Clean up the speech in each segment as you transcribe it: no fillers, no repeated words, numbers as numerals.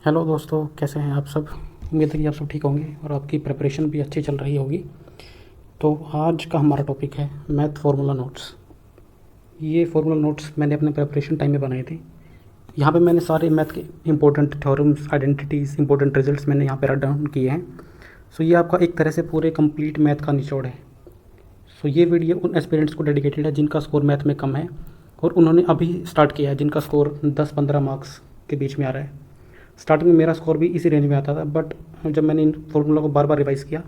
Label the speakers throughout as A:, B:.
A: Hello दोस्तों, कैसे हैं आप सब। उम्मीद है कि आप सब ठीक होंगे और आपकी प्रिपरेशन भी अच्छी चल रही होगी। तो आज का हमारा टॉपिक है मैथ फार्मूला नोट्स। ये फार्मूला नोट्स मैंने अपने प्रिपरेशन टाइम में बनाए थे। यहाँ पे मैंने सारे मैथ के important theorems, identities, important results मैंने यहाँ पे राइट डाउन किए हैं। सो ये आपका एक तरह से पूरे कंप्लीट मैथ का निचोड़ है। सो ये वीडियो उन एस्पिरेंट्स को डेडिकेटेड है जिनका स्कोर मैथ में कम है और उन्होंने अभी स्टार्ट किया है, जिनका स्कोर 10-15 मार्क्स के बीच में आ रहा है। स्टार्टिंग में मेरा स्कोर भी इसी रेंज में आता था, बट जब मैंने इन फॉर्मूला को बार बार रिवाइज़ किया,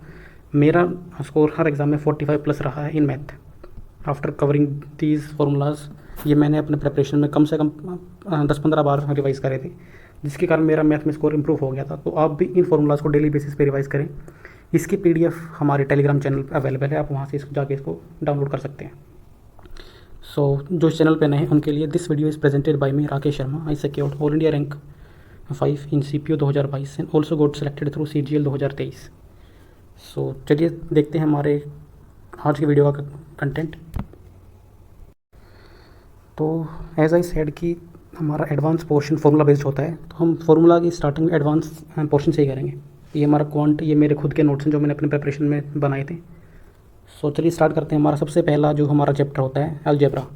A: मेरा स्कोर हर एग्ज़ाम में 45 प्लस रहा है in math. After covering these formulas, ये मैंने अपने प्रिपरेशन में कम से कम 10-15 बार रिवाइज़ करे थे, जिसके कारण मेरा मैथ में स्कोर इंप्रूव हो गया था। तो आप भी इन फार्मूलाज को डेली बेसिस पे रिवाइज़ करें। इसकी PDF हमारे टेलीग्राम चैनल पर अवेलेबल है, आप वहाँ से इसको जाके इसको डाउनलोड कर सकते हैं। जो इस चैनल पर नए हैं उनके लिए this video is presented by me Rakesh Sharma. I secured all India rank 5 in CPO 2022 and also got selected through CGL 2023। चलिए देखते हैं हमारे आज की वीडियो का कंटेंट। तो एज आई सेड कि हमारा एडवांस पोर्शन फार्मूला बेस्ड होता है, तो हम फार्मूला की स्टार्टिंग में एडवांस पोर्शन से ही करेंगे। ये हमारा क्वांट, ये मेरे खुद के नोट्स हैं जो मैंने अपने प्रिपरेशन में बनाए थे। चलिए स्टार्ट करते हैं। हमारा सबसे पहला जो हमारा चैप्टर होता है अलजेब्रा।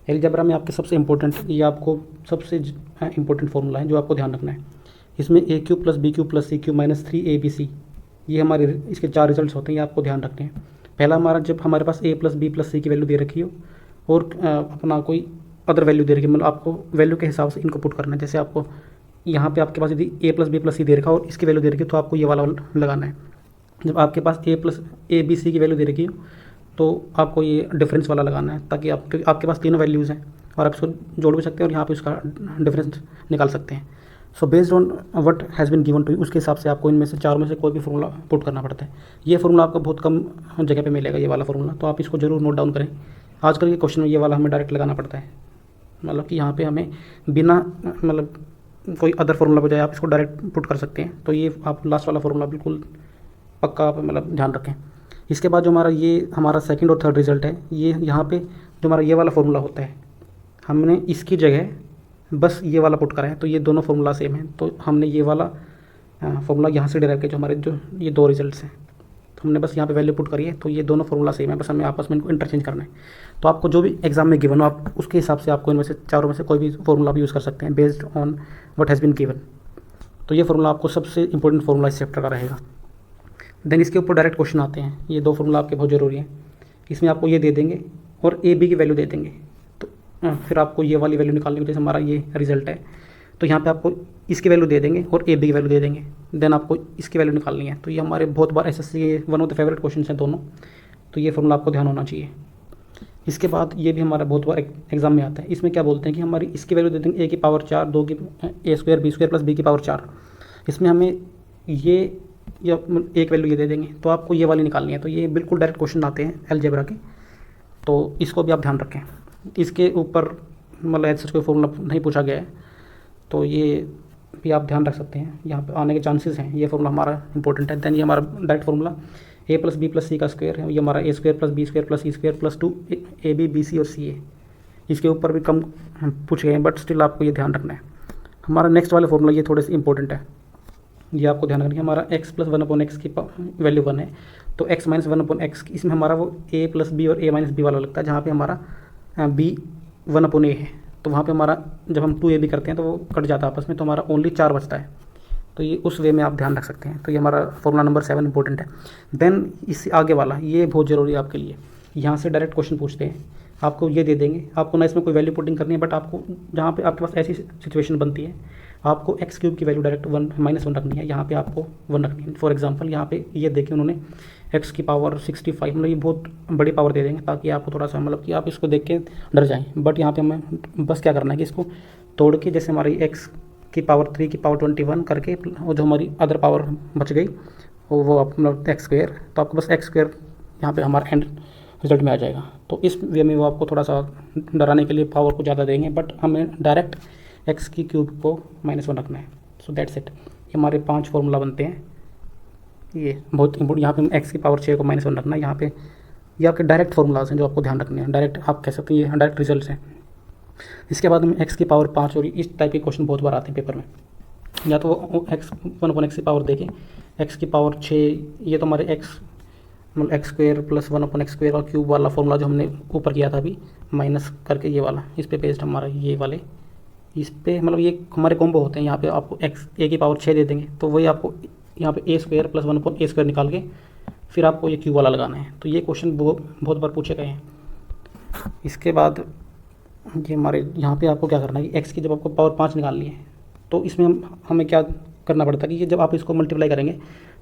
A: अलजेब्रा में आपके सबसे इंपॉर्टेंट, ये आपको सबसे इंपॉर्टेंट फार्मूला है जो आपको ध्यान रखना है। इसमें AQ + BQ + CQ - 3ABC, ये हमारे इसके 4 रिजल्ट्स होते हैं, ये आपको ध्यान रखने हैं। पहला हमारा, जब हमारे पास A + B + C की वैल्यू दे रखी हो और अपना कोई अदर वैल्यू दे रखी है, मतलब आपको वैल्यू के हिसाब से इनको पुट करना है। जैसे आपको यहाँ पे आपके पास यदि A + B + C दे रखा और इसकी वैल्यू दे रखी है, तो आपको ये वाला लगाना है। जब आपके पास A B C की वैल्यू दे रखी हो तो आपको ये डिफरेंस वाला लगाना है, ताकि आपके पास तीनों वैल्यूज़ हैं और आप इसको जोड़ भी सकते हैं और यहाँ पे उसका डिफरेंस निकाल सकते हैं। Based on what has been given to you, उसके हिसाब से आपको इनमें से चारों में से कोई भी फार्मूला पुट करना पड़ता है। ये फार्मूला आपको बहुत कम जगह पे मिलेगा, ये वाला फार्मूला, तो आप इसको जरूर नोट डाउन करें। आजकल के क्वेश्चन में ये वाला हमें डायरेक्ट लगाना पड़ता है, मतलब कि यहाँ पे हमें बिना मतलब कोई अदर फार्मूला बजाय आप इसको डायरेक्ट पुट कर सकते हैं। तो ये आप लास्ट वाला फार्मूला बिल्कुल पक्का आप मतलब ध्यान रखें। इसके बाद जो हमारा सेकंड और थर्ड रिजल्ट है, ये यहाँ पे जो हमारा ये वाला फार्मूला होता है, हमने इसकी जगह बस ये वाला पुट करा है। तो ये दोनों फार्मूला सेम है, तो हमने ये वाला फार्मूला यहाँ से डिराइव किया, जो हमारे जो ये 2 रिजल्ट्स हैं, तो हमने बस यहाँ पे वैल्यू पुट करी है। तो ये दोनों फार्मूला सेम है, बस हमें आपस में इनको इंटरचेंज करना है। तो आपको जो भी एग्जाम में गिवन हो, आप उसके हिसाब से आपको इनमें से चारों में से कोई भी फार्मूला भी यूज़ कर सकते हैं based on what has been given. तो ये फार्मूला आपको सबसे इंपॉर्टेंट फार्मूला इस चैप्टर का रहेगा। देन इसके ऊपर डायरेक्ट क्वेश्चन आते हैं। ये 2 फार्मूला आपके बहुत ज़रूरी है। इसमें आपको ये दे देंगे और AB की वैल्यू दे देंगे, तो फिर आपको ये वाली वैल्यू निकालनी है। जैसे हमारा ये रिजल्ट है, तो यहाँ पे आपको इसकी वैल्यू दे देंगे और AB की वैल्यू दे देंगे, देन आपको इसकी वैल्यू निकालनी है। तो ये हमारे बहुत बार SSC के one of the favourite question हैं दोनों, तो ये फार्मूला आपको ध्यान होना चाहिए। इसके बाद ये भी हमारा बहुत बार एग्जाम में आता है। इसमें क्या बोलते हैं कि हमारी इसकी वैल्यू दे देंगे A की पावर 4, 2 की A² B² + B की पावर 4। इसमें हमें ये या एक वैल्यू ये दे देंगे, तो आपको ये वाली निकालनी है। तो ये बिल्कुल डायरेक्ट क्वेश्चन आते हैं अलजेब्रा के, तो इसको भी आप ध्यान रखें। इसके ऊपर मतलब ऐसा कोई फॉर्मूला नहीं पूछा गया है, तो ये भी आप ध्यान रख सकते हैं, यहाँ पे आने के चांसेस हैं। ये फार्मूला हमारा इंपॉर्टेंट है। दैन ये हमारा direct formula A + B + C का स्क्वायर है, ये हमारा A² + B² + C² + 2 AB BC और CA। इसके ऊपर भी कम पूछ गए हैं, बट स्टिल आपको ये ध्यान रखना है। हमारा नेक्स्ट वाला फार्मूला ये थोड़े से इंपॉर्टेंट है, ये आपको ध्यान रखना है। हमारा x + 1/x की वैल्यू 1 है, तो x - 1/x, इसमें हमारा वो A + B और A - B वाला लगता है, जहाँ पे हमारा B 1/A है। तो वहाँ पे हमारा जब हम 2AB करते हैं तो वो कट जाता है आपस में, तो हमारा ओनली 4 बचता है। तो ये उस वे में आप ध्यान रख सकते हैं। तो ये हमारा फार्मूला नंबर 7 इंपॉर्टेंट है। देन इससे आगे वाला ये बहुत ज़रूरी है आपके लिए। यहाँ से डायरेक्ट क्वेश्चन पूछते हैं, आपको ये दे देंगे, आपको ना इसमें कोई वैल्यू पुटिंग करनी है, बट आपको जहाँ पे आपके पास ऐसी सिचुएशन बनती है, आपको x³ की वैल्यू डायरेक्ट 1 - 1 रखनी है। यहाँ पे आपको 1 रखनी है। फॉर एग्जांपल यहाँ पे ये देखें उन्होंने x की पावर 65, मतलब ये बहुत बड़ी पावर दे देंगे, ताकि आपको थोड़ा सा मतलब कि आप इसको देख के डर जाएँ। बट यहाँ पे हमें बस क्या करना है कि इसको तोड़ के, जैसे हमारी x की पावर 3 की पावर 21 करके, और जो हमारी अदर पावर बच गई वो मतलब x², तो आपको बस x² यहाँ पे हमारा एंड रिजल्ट में आ जाएगा। तो इस वे में वो आपको थोड़ा सा डराने के लिए पावर को ज़्यादा देंगे, बट हमें डायरेक्ट x³ को -1 रखना है। So that's it. ये हमारे 5 फार्मूला बनते हैं। ये बहुत इंपॉर्टेंट, यहाँ पे x की पावर 6 को -1 रखना है। यहाँ पे ये आपके डायरेक्ट फार्मूलाज हैं जो आपको ध्यान रखने हैं। डायरेक्ट आप कह सकते हैं, ये डायरेक्ट रिजल्ट्स हैं। इसके बाद में x की पावर 5 और इस टाइप के क्वेश्चन बहुत बार आते हैं पेपर में। या तो वो एक्स 1/x की पावर देके एक्स की पावर 6, ये तो हमारे एक्स मतलब x square plus 1/x square और क्यूब वाला फॉर्मूला जो हमने ऊपर किया था अभी माइनस करके ये वाला, इस पे बेस्ड हमारा ये वाले, इस पे मतलब ये हमारे कॉम्बो होते हैं। यहाँ पे आपको एक्स ए की पावर 6 दे देंगे तो वही आपको यहाँ पे ए स्क्वेयर प्लस 1/a² निकाल के फिर आपको ये क्यूब वाला लगाना है। तो ये क्वेश्चन बहुत बार पूछे गए हैं। इसके बाद ये हमारे यहाँ पे आपको क्या करना है कि एक्स की जब आपको पावर 5 निकालनी है तो इसमें हमें क्या करना पड़ता है कि जब आप इसको मल्टीप्लाई करेंगे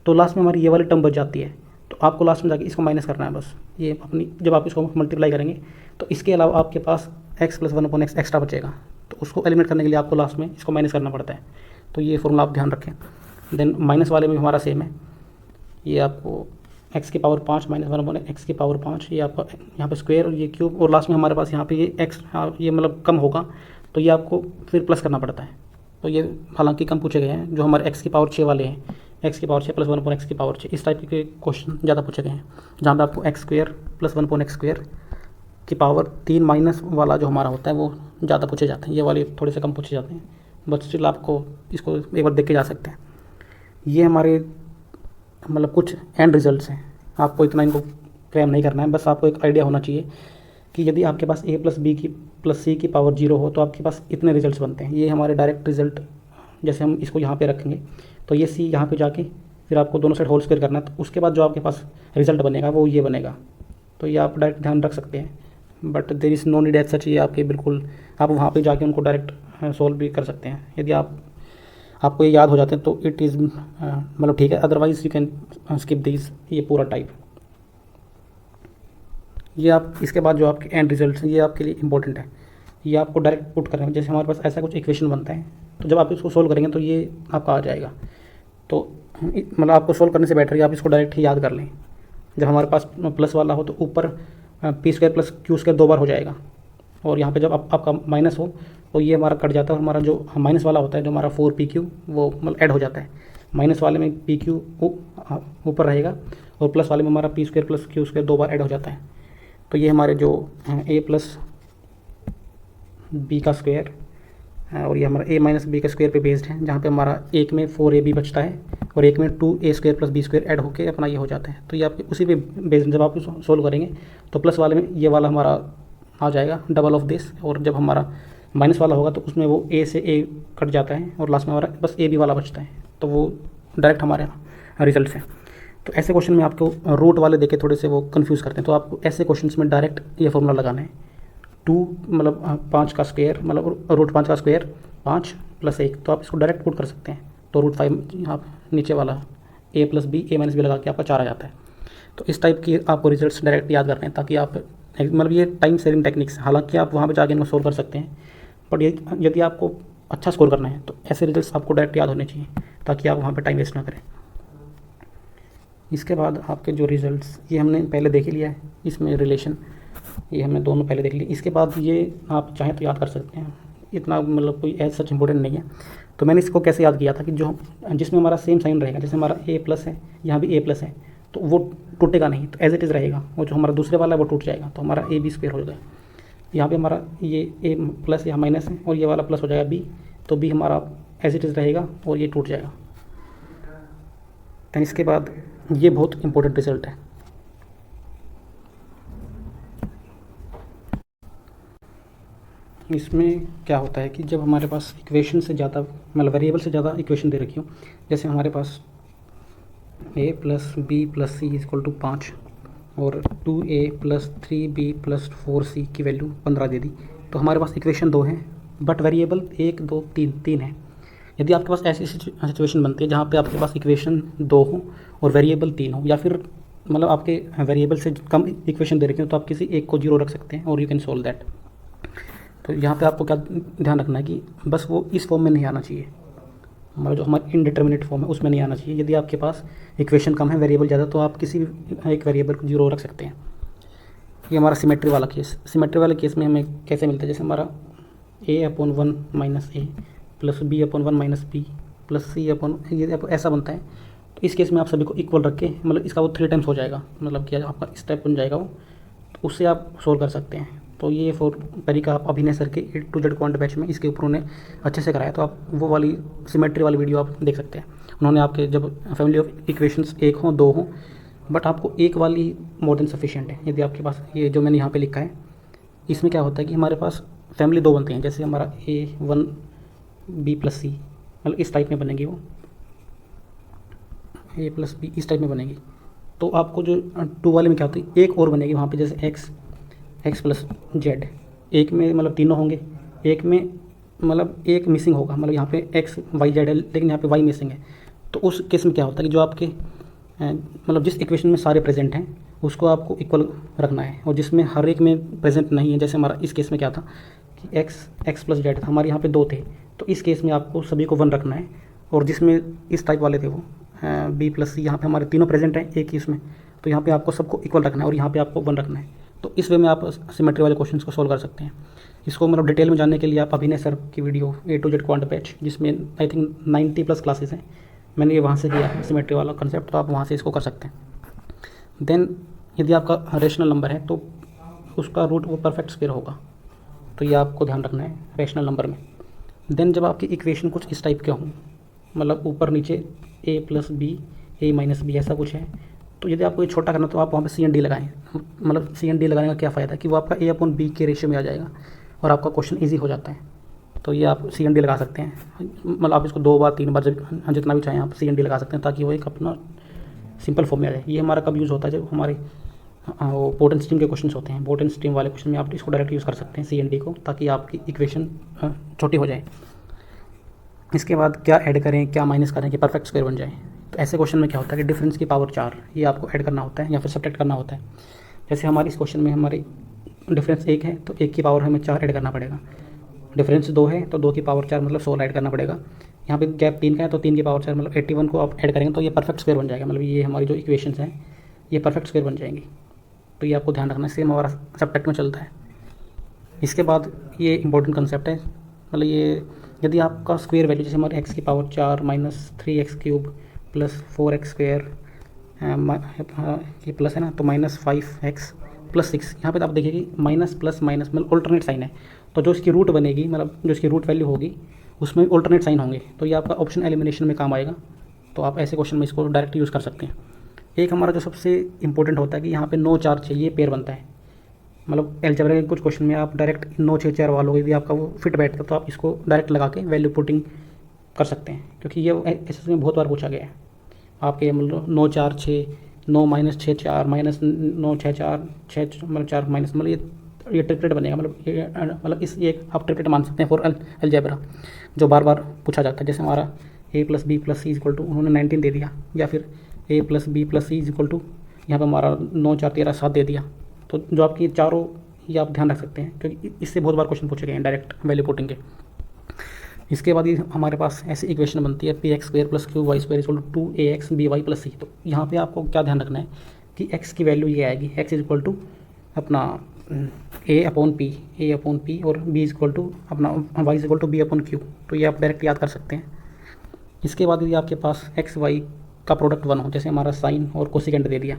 A: तो लास्ट में हमारी ये वाली टर्म बच जाती है, तो आपको लास्ट में जाके इसको माइनस करना है बस। ये अपनी जब आप इसको मल्टीप्लाई करेंगे तो इसके अलावा आपके पास एक्स प्लस 1/x एक्स्ट्रा बचेगा, तो उसको एलिमिनेट करने के लिए आपको लास्ट में इसको माइनस करना पड़ता है। तो ये फॉर्मूला आप ध्यान रखें। देन माइनस वाले में हमारा सेम है, ये आपको एक्स की पावर 5 माइनस 1/x की पावर 5, ये आपका यहाँ पे स्क्वेयर और ये क्यूब, और लास्ट में हमारे पास यहाँ पे ये एक्स ये मतलब कम होगा तो ये आपको फिर प्लस करना पड़ता है। तो ये हालांकि कम पूछे गए हैं, जो हमारे एक्स की पावर 6 वाले हैं, एक्स की पावर 6 प्लस 1/x की पावर 6, इस टाइप के क्वेश्चन ज़्यादा पूछे गए हैं, जहाँ पे आपको x square plus 1/x square की पावर 3 माइनस वाला जो हमारा होता है वो ज़्यादा पूछे जाते हैं। ये वाले थोड़े से कम पूछे जाते हैं, बट स्टिल आपको इसको एक बार देख के जा सकते हैं। ये हमारे मतलब कुछ एंड रिजल्ट्स हैं, आपको इतना इनको क्रैम नहीं करना है, बस आपको एक आइडिया होना चाहिए कि यदि आपके पास a प्लस बी की प्लस सी की पावर 0 हो तो आपके पास इतने रिजल्ट्स बनते हैं। ये हमारे डायरेक्ट रिजल्ट, जैसे हम इसको यहाँ पे रखेंगे तो ये c यहाँ पे जाके फिर आपको दोनों साइड होल स्क्वायर करना है, तो उसके बाद जो आपके पास रिजल्ट बनेगा वो ये बनेगा। तो ये आप डायरेक्ट ध्यान रख सकते हैं, but there is no need as such. ये आपके बिल्कुल आप वहाँ पर जाके उनको डायरेक्ट सॉल्व भी कर सकते हैं यदि आपको ये याद हो जाते हैं तो इट इज़ मतलब ठीक है, otherwise you can skip this ये पूरा टाइप। ये आप इसके बाद जो आपके एंड रिजल्ट्स हैं ये आपके लिए इंपॉर्टेंट है, ये आपको डायरेक्ट पुट करना है। जैसे हमारे पास ऐसा कुछ इक्वेशन बनता है तो जब आप इसको सोल्व करेंगे तो ये आपका आ जाएगा। तो मतलब आपको सोल्व करने से बेटर है आप इसको डायरेक्ट ही याद कर लें। जब हमारे पास प्लस वाला हो तो ऊपर P square plus Q square 2 बार हो जाएगा, और यहाँ पे जब आपका माइनस हो तो ये हमारा कट जाता है, और हमारा जो माइनस वाला होता है जो हमारा 4pq वो मतलब ऐड हो जाता है। माइनस वाले में pq ऊपर रहेगा और प्लस वाले में हमारा P square plus Q square 2 बार ऐड हो जाता है। तो ये हमारे जो a प्लस बी का स्क्वायर और ये हमारा a माइनस बी का स्क्वायर पे बेस्ड है, जहाँ पे हमारा एक में 4ab बचता है और एक में 2a square plus b square add होकर अपना ये हो जाता है। तो ये आपके उसी पे बेस्ड, जब आप सोल्व करेंगे तो प्लस वाले में ये वाला हमारा आ जाएगा डबल ऑफ दिस, और जब हमारा माइनस वाला होगा तो उसमें वो a से a कट जाता है और लास्ट में हमारा बस ab वाला बचता है। तो वो डायरेक्ट हमारे रिजल्ट हैं। तो ऐसे क्वेश्चन में आपको रूट वाले देके थोड़े से वो कंफ्यूज करते हैं, तो आपको ऐसे क्वेश्चन में डायरेक्ट ये फॉर्मूला लगाना है। 2 मतलब 5 का स्क्वायर मतलब रूट 5 का स्क्वायर 5 प्लस 1, तो आप इसको डायरेक्ट पुट कर सकते हैं। तो रूट 5 आप नीचे वाला a plus b a minus b लगा के आपका 4 आ जाता है। तो इस टाइप की आपको रिजल्ट्स डायरेक्ट याद करने हैं, ताकि आप मतलब ये टाइम सेविंग टेक्निक्स, हालांकि आप वहाँ पे जाके इनको सोल्व कर सकते हैं, बट यदि आपको अच्छा स्कोर करना है तो ऐसे रिजल्ट्स आपको डायरेक्ट याद होने चाहिए, ताकि आप वहाँ पे टाइम वेस्ट ना करें। इसके बाद आपके जो रिजल्ट्स ये हमने पहले देख ही लिया है, इसमें रिलेशन ये हमने दोनों पहले देख लिया। इसके बाद ये आप चाहें तो याद कर सकते हैं, इतना मतलब कोई एज सच इंपॉर्टेंट नहीं है। तो मैंने इसको कैसे याद किया था कि जो जिसमें हमारा सेम साइन रहेगा, जैसे हमारा a प्लस है यहाँ भी a प्लस है तो वो टूटेगा नहीं, तो एज इट इज़ रहेगा, और जो हमारा दूसरे वाला है वो टूट जाएगा, तो हमारा ab स्क्वायर हो जाएगा। यहाँ पे हमारा ये a प्लस यहाँ माइनस है और ये वाला प्लस हो जाएगा b, तो b हमारा एज इट इज़ रहेगा और ये टूट जाएगा। दैन इसके बाद ये बहुत इंपॉर्टेंट रिजल्ट है। इसमें क्या होता है कि जब हमारे पास इक्वेशन से ज़्यादा मतलब वेरिएबल से ज़्यादा इक्वेशन दे रखी हो, जैसे हमारे पास a plus b plus c equal to 5 और 2a plus 3b plus 4c की वैल्यू 15 दे दी, तो हमारे पास इक्वेशन 2 है बट वेरिएबल 1 2 3 है। यदि आपके पास ऐसी सिचुएशन बनती है जहाँ पे आपके पास इक्वेशन 2 हो और वेरिएबल 3 हो, या फिर मतलब आपके वेरिएबल से कम इक्वेशन दे रखे हो, तो आप किसी एक को 0 रख सकते हैं और यू कैन सोल्व दैट। तो यहाँ पे आपको क्या ध्यान रखना है कि बस वो इस फॉर्म में नहीं आना चाहिए, मतलब जो हमारा इनडिटर्मिनेट फॉर्म है उसमें नहीं आना चाहिए। यदि आपके पास इक्वेशन कम है वेरिएबल ज़्यादा, तो आप किसी भी एक वेरिएबल को 0 रख सकते हैं। ये हमारा सिमेट्री वाला केस, सिमेट्री वाले केस में हमें कैसे मिलता है, जैसे हमारा a/1 minus a plus b/1 minus b plus c/ ये ऐसा बनता है। तो इस केस में आप सभी को इक्वल रख के मतलब इसका वो 3 टाइम्स हो जाएगा, मतलब कि आपका स्टेप बन जाएगा वो, तो उससे आप सोल्व कर सकते हैं। तो ये तरीका आप अभिनय सर के A to Z quant batch में इसके ऊपर उन्होंने अच्छे से कराया, तो आप वो वाली सिमेट्री वाली वीडियो आप देख सकते हैं। उन्होंने आपके जब फैमिली ऑफ इक्वेशंस एक हों दो हों, बट आपको एक वाली मोर देन सफिशिएंट है। यदि आपके पास ये जो मैंने यहाँ पे लिखा है, इसमें क्या होता है कि हमारे पास फैमिली दो बनती हैं, जैसे हमारा A1 B + C, मतलब इस टाइप में बनेगी वो A + B इस टाइप में बनेगी। तो आपको जो 2 वाले में क्या होती है, एक और बनेगी वहाँ पे, जैसे x + z, एक में मतलब तीनों होंगे, एक में मतलब एक मिसिंग होगा, मतलब यहाँ पे x y z है लेकिन यहाँ पे y मिसिंग है। तो उस केस में क्या होता है कि जो आपके मतलब जिस इक्वेशन में सारे प्रेजेंट हैं उसको आपको इक्वल रखना है, और जिसमें हर एक में प्रेजेंट नहीं है, जैसे हमारा इस केस में क्या था कि x + z था, हमारे यहाँ पे 2 थे, तो इस केस में आपको सभी को 1 रखना है। और जिसमें इस टाइप वाले थे वो B + C, यहाँ पे हमारे तीनों प्रेजेंट हैं एक ही उसमें, तो यहाँ पे आपको सबको इक्वल रखना है और यहाँ पे आपको 1 रखना है। तो इस वे में आप सिमेट्री वाले क्वेश्चंस को सॉल्व कर सकते हैं। इसको मतलब डिटेल में जानने के लिए आप अभिनय सर की video A to Z quant batch, जिसमें आई थिंक 90+ क्लासेस हैं, मैंने ये वहाँ से दिया है सिमेट्री वाला कंसेप्ट, तो आप वहाँ से इसको कर सकते हैं। देन यदि आपका रेशनल नंबर है तो उसका रूट वो परफेक्ट स्क्वायर होगा, तो ये आपको ध्यान रखना है रेशनल नंबर में। देन जब आपकी इक्वेशन कुछ इस टाइप के हों, मतलब ऊपर नीचे A + B A - B ऐसा कुछ है, तो यदि आपको ये छोटा करना तो आप वहाँ पे C and D लगाएं। मतलब C and D लगाने का क्या फ़ायदा है कि वो आपका A/B के रेशियो में आ जाएगा और आपका क्वेश्चन ईजी हो जाता है। तो ये आप C and D लगा सकते हैं, मतलब आप इसको 2 बार 3 बार जब जितना भी चाहें आप C and D लगा सकते हैं, ताकि वो एक अपना सिंपल फॉर्म में आ जाए। ये हमारा कब यूज़ होता है, जब हमारे वो बोर्ड एंड स्ट्रीम के क्वेश्चन होते हैं, बोर्ड एंड स्ट्रीम वाले क्वेश्चन में आप इसको डायरेक्ट यूज़ कर सकते हैं C and D को, ताकि आपकी इक्वेशन छोटी हो जाए। इसके बाद क्या ऐड करें क्या माइनस करें कि परफेक्ट स्क्वायर बन जाए। तो ऐसे क्वेश्चन में क्या होता है कि डिफरेंस की पावर 4 ये आपको ऐड करना होता है या फिर सब्ट्रैक्ट करना होता है। जैसे हमारे इस क्वेश्चन में हमारी डिफरेंस 1 है तो 1 की पावर हमें 4 ऐड करना पड़ेगा। डिफरेंस 2 है तो 2 की पावर 4 मतलब 16 ऐड करना पड़ेगा। यहाँ पे गैप 3 का है तो 3 की पावर 4 मतलब 81 को आप ऐड करेंगे तो ये परफेक्ट स्क्वायर बन जाएगा। मतलब ये हमारी जो इक्वेशंस हैं ये परफेक्ट स्क्वायर बन जाएंगी। तो ये आपको ध्यान रखना है, सेम हमारा सब्ट्रैक्ट में चलता है। इसके बाद ये इंपॉर्टेंट कंसेप्ट है, मतलब ये यदि आपका स्क्वायर वैल्यू जैसे हमारे x की पावर 4 - 3x³ + 4x² ये प्लस है ना, तो -5x + 6, यहाँ पे तो आप देखिए कि माइनस प्लस माइनस मतलब ऑल्टरनेट साइन है, तो जो इसकी रूट बनेगी मतलब जो इसकी रूट वैल्यू होगी उसमें ऑल्टरनेट साइन होंगे, तो ये आपका ऑप्शन एलिमिनेशन में काम आएगा। तो आप ऐसे क्वेश्चन में इसको डायरेक्ट यूज़ कर सकते हैं। एक हमारा जो सबसे इंपॉर्टेंट होता है कि यहाँ पे 9 4 6 ये पेयर बनता है, मतलब अलजेब्रा के कुछ क्वेश्चन में आप डायरेक्ट 9 6 4 वालों यदि आपका वो फिट बैठता तो आप इसको डायरेक्ट लगा के वैल्यू पुटिंग कर सकते हैं, क्योंकि ये एसएससी में बहुत बार पूछा गया है। आपके मतलब 9 4 6 9 - 6 4 -9 6 4 6 मतलब 4 माइनस मतलब ये ट्रिपलेट बनेगा। मतलब इस ये आप ट्रिपलेट मान सकते हैं फॉर अलजेब्रा, जो बार बार पूछा जाता है। जैसे हमारा A + B + C = उन्होंने 19 दे दिया, या फिर A + B + C = यहाँ पर हमारा 9 4 13 7 दे दिया। तो जो आपकी चारों ये आप ध्यान रख सकते हैं, क्योंकि इससे बहुत बार क्वेश्चन पूछे गए हैं डायरेक्ट वैल्यू पुटिंग के। इसके बाद ये हमारे पास ऐसी इक्वेशन बनती है Px² + Qy² = 2ax by + c। तो यहाँ पे आपको क्या ध्यान रखना है कि x की वैल्यू ये आएगी, x = अपना a/p और b = अपना y = b/q। तो ये आप डायरेक्ट याद कर सकते हैं। इसके बाद यदि आपके पास x y का प्रोडक्ट 1 हो, जैसे हमारा साइन और कोसिकेंट दे दिया,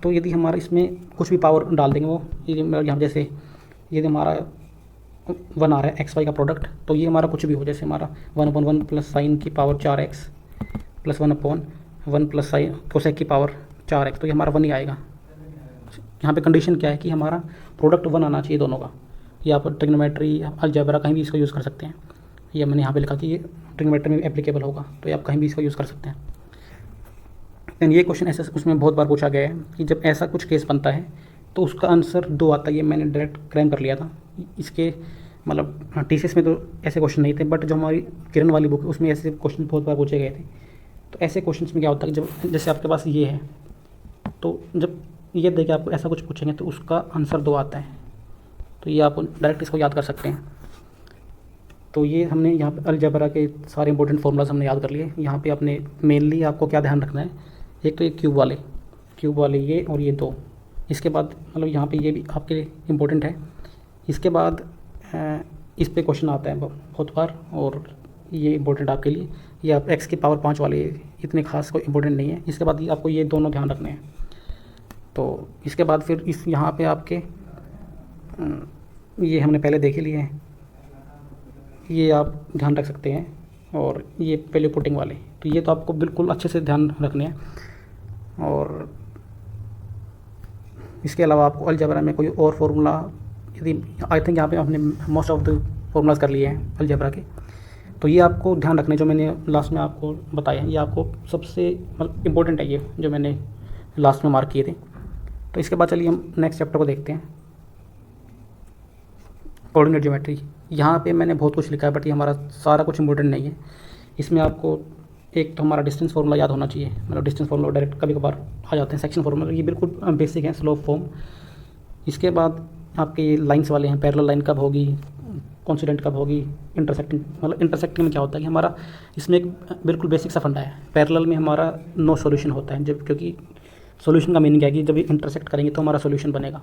A: तो यदि हमारा इसमें कुछ भी पावर डाल देंगे वो यहाँ जैसे यदि हमारा 1 आ रहा है एक्स वाई का प्रोडक्ट, तो ये हमारा कुछ भी हो, जैसे हमारा 1/1 + साइन की पावर 4x + 1/1 + साइन कोसेक की पावर 4x, तो ये हमारा 1 ही आएगा। यहाँ पे कंडीशन क्या है कि हमारा प्रोडक्ट 1 आना चाहिए दोनों का। या आप ट्रिग्नोमेट्री अलजेब्रा कहीं भी इसको यूज़ कर सकते हैं। ये मैंने यहाँ पे लिखा कि ये ट्रिग्नोमेट्री में एप्लीकेबल होगा, तो ये आप कहीं भी इसको यूज़ कर सकते हैं। दैन ये क्वेश्चन ऐसे उसमें बहुत बार पूछा गया है कि जब ऐसा कुछ केस बनता है तो उसका आंसर 2 आता है। ये मैंने डायरेक्ट क्रैम कर लिया था। इसके मतलब टीसीएस में तो ऐसे क्वेश्चन नहीं थे, बट जो हमारी किरण वाली बुक है उसमें ऐसे क्वेश्चन बहुत बार पूछे गए थे। तो ऐसे क्वेश्चन में क्या होता है कि जब जैसे आपके पास ये है, तो जब ये देखिए आपको ऐसा कुछ पूछेंगे तो उसका आंसर 2 आता है। तो ये आप डायरेक्ट इसको याद कर सकते हैं। तो ये हमने यहाँ पे अलजेब्रा के सारे इंपॉर्टेंट फार्मूलाज हमने याद कर लिए। यहाँ पे आपने मेनली आपको क्या ध्यान रखना है, एक तो ये क्यूब वाले ये और ये 2। इसके बाद मतलब यहाँ पे ये भी आपके लिए इम्पोर्टेंट है। इसके बाद इस पे क्वेश्चन आता है बहुत बार और ये इम्पोर्टेंट आपके लिए। ये आप x की पावर 5 वाले इतने खास कोई इम्पोर्टेंट नहीं है। इसके बाद आपको ये दोनों ध्यान रखने हैं। तो इसके बाद फिर इस यहाँ पे आपके ये हमने पहले देख ही लिए हैं, ये आप ध्यान रख सकते हैं। और ये पहले पुटिंग वाले, तो ये तो आपको बिल्कुल अच्छे से ध्यान रखने हैं। और इसके अलावा आपको अलजेब्रा में कोई और फार्मूला, यदि आई थिंक यहाँ पे आपने मोस्ट ऑफ द फार्मूलाज कर लिए हैं अलजेब्रा के, तो ये आपको ध्यान रखने जो मैंने लास्ट में आपको बताया, ये आपको सबसे मतलब इम्पोर्टेंट है, ये जो मैंने लास्ट में मार्क किए थे। तो इसके बाद चलिए हम नेक्स्ट चैप्टर को देखते हैं, कोऑर्डिनेट ज्योमेट्री। यहाँ पे मैंने बहुत कुछ लिखा है, बट ये हमारा सारा कुछ इंपॉर्टेंट नहीं है। इसमें आपको एक तो हमारा डिस्टेंस फार्मूला याद होना चाहिए, मतलब डिस्टेंस फार्मूला डायरेक्ट कभी कभार आ जाते हैं, सेक्शन फार्मूला, ये बिल्कुल बेसिक है, स्लोप फॉर्म। इसके बाद आपके ये लाइंस वाले हैं, पैरेलल लाइन कब होगी, कोइंसिडेंट कब होगी, इंटरसेक्टिंग, मतलब इंटरसेक्टिंग में क्या होता है कि हमारा इसमें एक बिल्कुल बेसिक सा फंडा है। पैरेलल में हमारा नो सॉल्यूशन होता है, जब क्योंकि सॉल्यूशन का मीनिंग है कि जब ये इंटरसेक्ट करेंगे तो हमारा सॉल्यूशन बनेगा।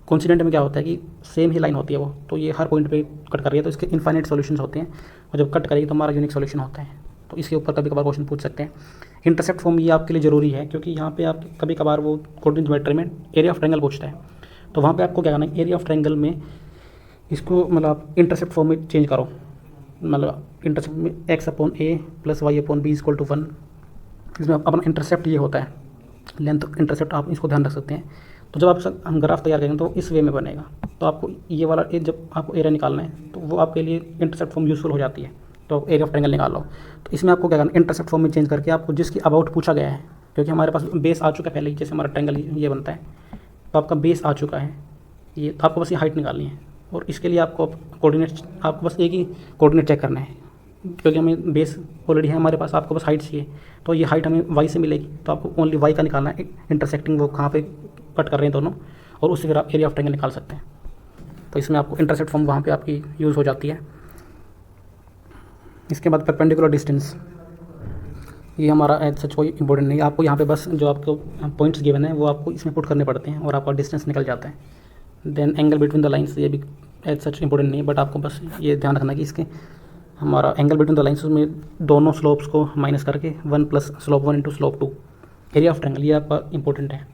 A: कोइंसिडेंट में क्या होता है कि सेम ही लाइन होती है वो, तो ये हर पॉइंट पे कट कर रही है, तो इसके इनफाइनाइट सॉल्यूशंस होते हैं, और जब कट करेगी तो हमारा यूनिक सॉल्यूशन होता है। तो इसके ऊपर कभी कभार क्वेश्चन पूछ सकते हैं। इंटरसेप्ट फॉर्म ये आपके लिए ज़रूरी है, क्योंकि यहाँ पे आप कभी कभार वो कोऑर्डिनेट ज्योमेट्री में एरिया ऑफ ट्रायंगल पूछता है, तो वहाँ पे आपको क्या करना है, एरिया ऑफ ट्रायंगल में इसको मतलब आप इंटरसेप्ट फॉर्म में चेंज करो, मतलब इंटरसेप्ट में x/a + y/b = 1। इसमें अपना इंटरसेप्ट ये होता है, लेंथ इंटरसेप्ट, आप इसको ध्यान रख सकते हैं। तो जब आप हम ग्राफ तैयार करेंगे तो इस वे में बनेगा, तो आपको ये वाला जब आपको एरिया निकालना है तो वो आपके लिए इंटरसेप्ट फॉर्म यूजफुल हो जाती है। तो एरिया ऑफ ट्रायंगल निकाल लो, तो इसमें आपको क्या करना है, इंटरसेप्ट फॉर्म में चेंज करके आपको जिसकी अबाउट पूछा गया है, क्योंकि हमारे पास बेस आ चुका है पहले ही, जैसे हमारा ट्रायंगल ये बनता है, तो आपका बेस आ चुका है ये, तो आपको बस ये हाइट निकालनी है। और इसके लिए आपको कोऑर्डिनेट, आपको बस एक ही कोऑर्डिनेट चेक करना है, क्योंकि हमें बेस ऑलरेडी है हमारे पास, आपको बस हाइट चाहिए, तो ये हाइट हमें y से मिलेगी, तो आपको ओनली y का निकालना है, इंटरसेक्टिंग वो कहाँ पे कट कर रहे हैं दोनों, और उससे फिर आप एरिया ऑफ ट्रायंगल निकाल सकते हैं। तो इसमें आपको इंटरसेप्ट फॉर्म वहाँ पे आपकी यूज़ हो जाती है। इसके बाद परपेंडिकुलर डिस्टेंस, ये हमारा एज सच कोई इंपॉर्टेंट नहीं है, आपको यहाँ पे बस जो आपको पॉइंट्स गिवन है वो आपको इसमें पुट करने पड़ते हैं और आपका डिस्टेंस निकल जाता है। Then angle between the lines, ये भी एज सच इंपॉर्टेंट नहीं है, बट आपको बस ये ध्यान रखना कि इसके हमारा एंगल बिटवीन द लाइंस में दोनों स्लोप्स को माइनस करके 1 + slope 1 × slope 2। Area of triangle, ये आपका इंपॉर्टेंट है।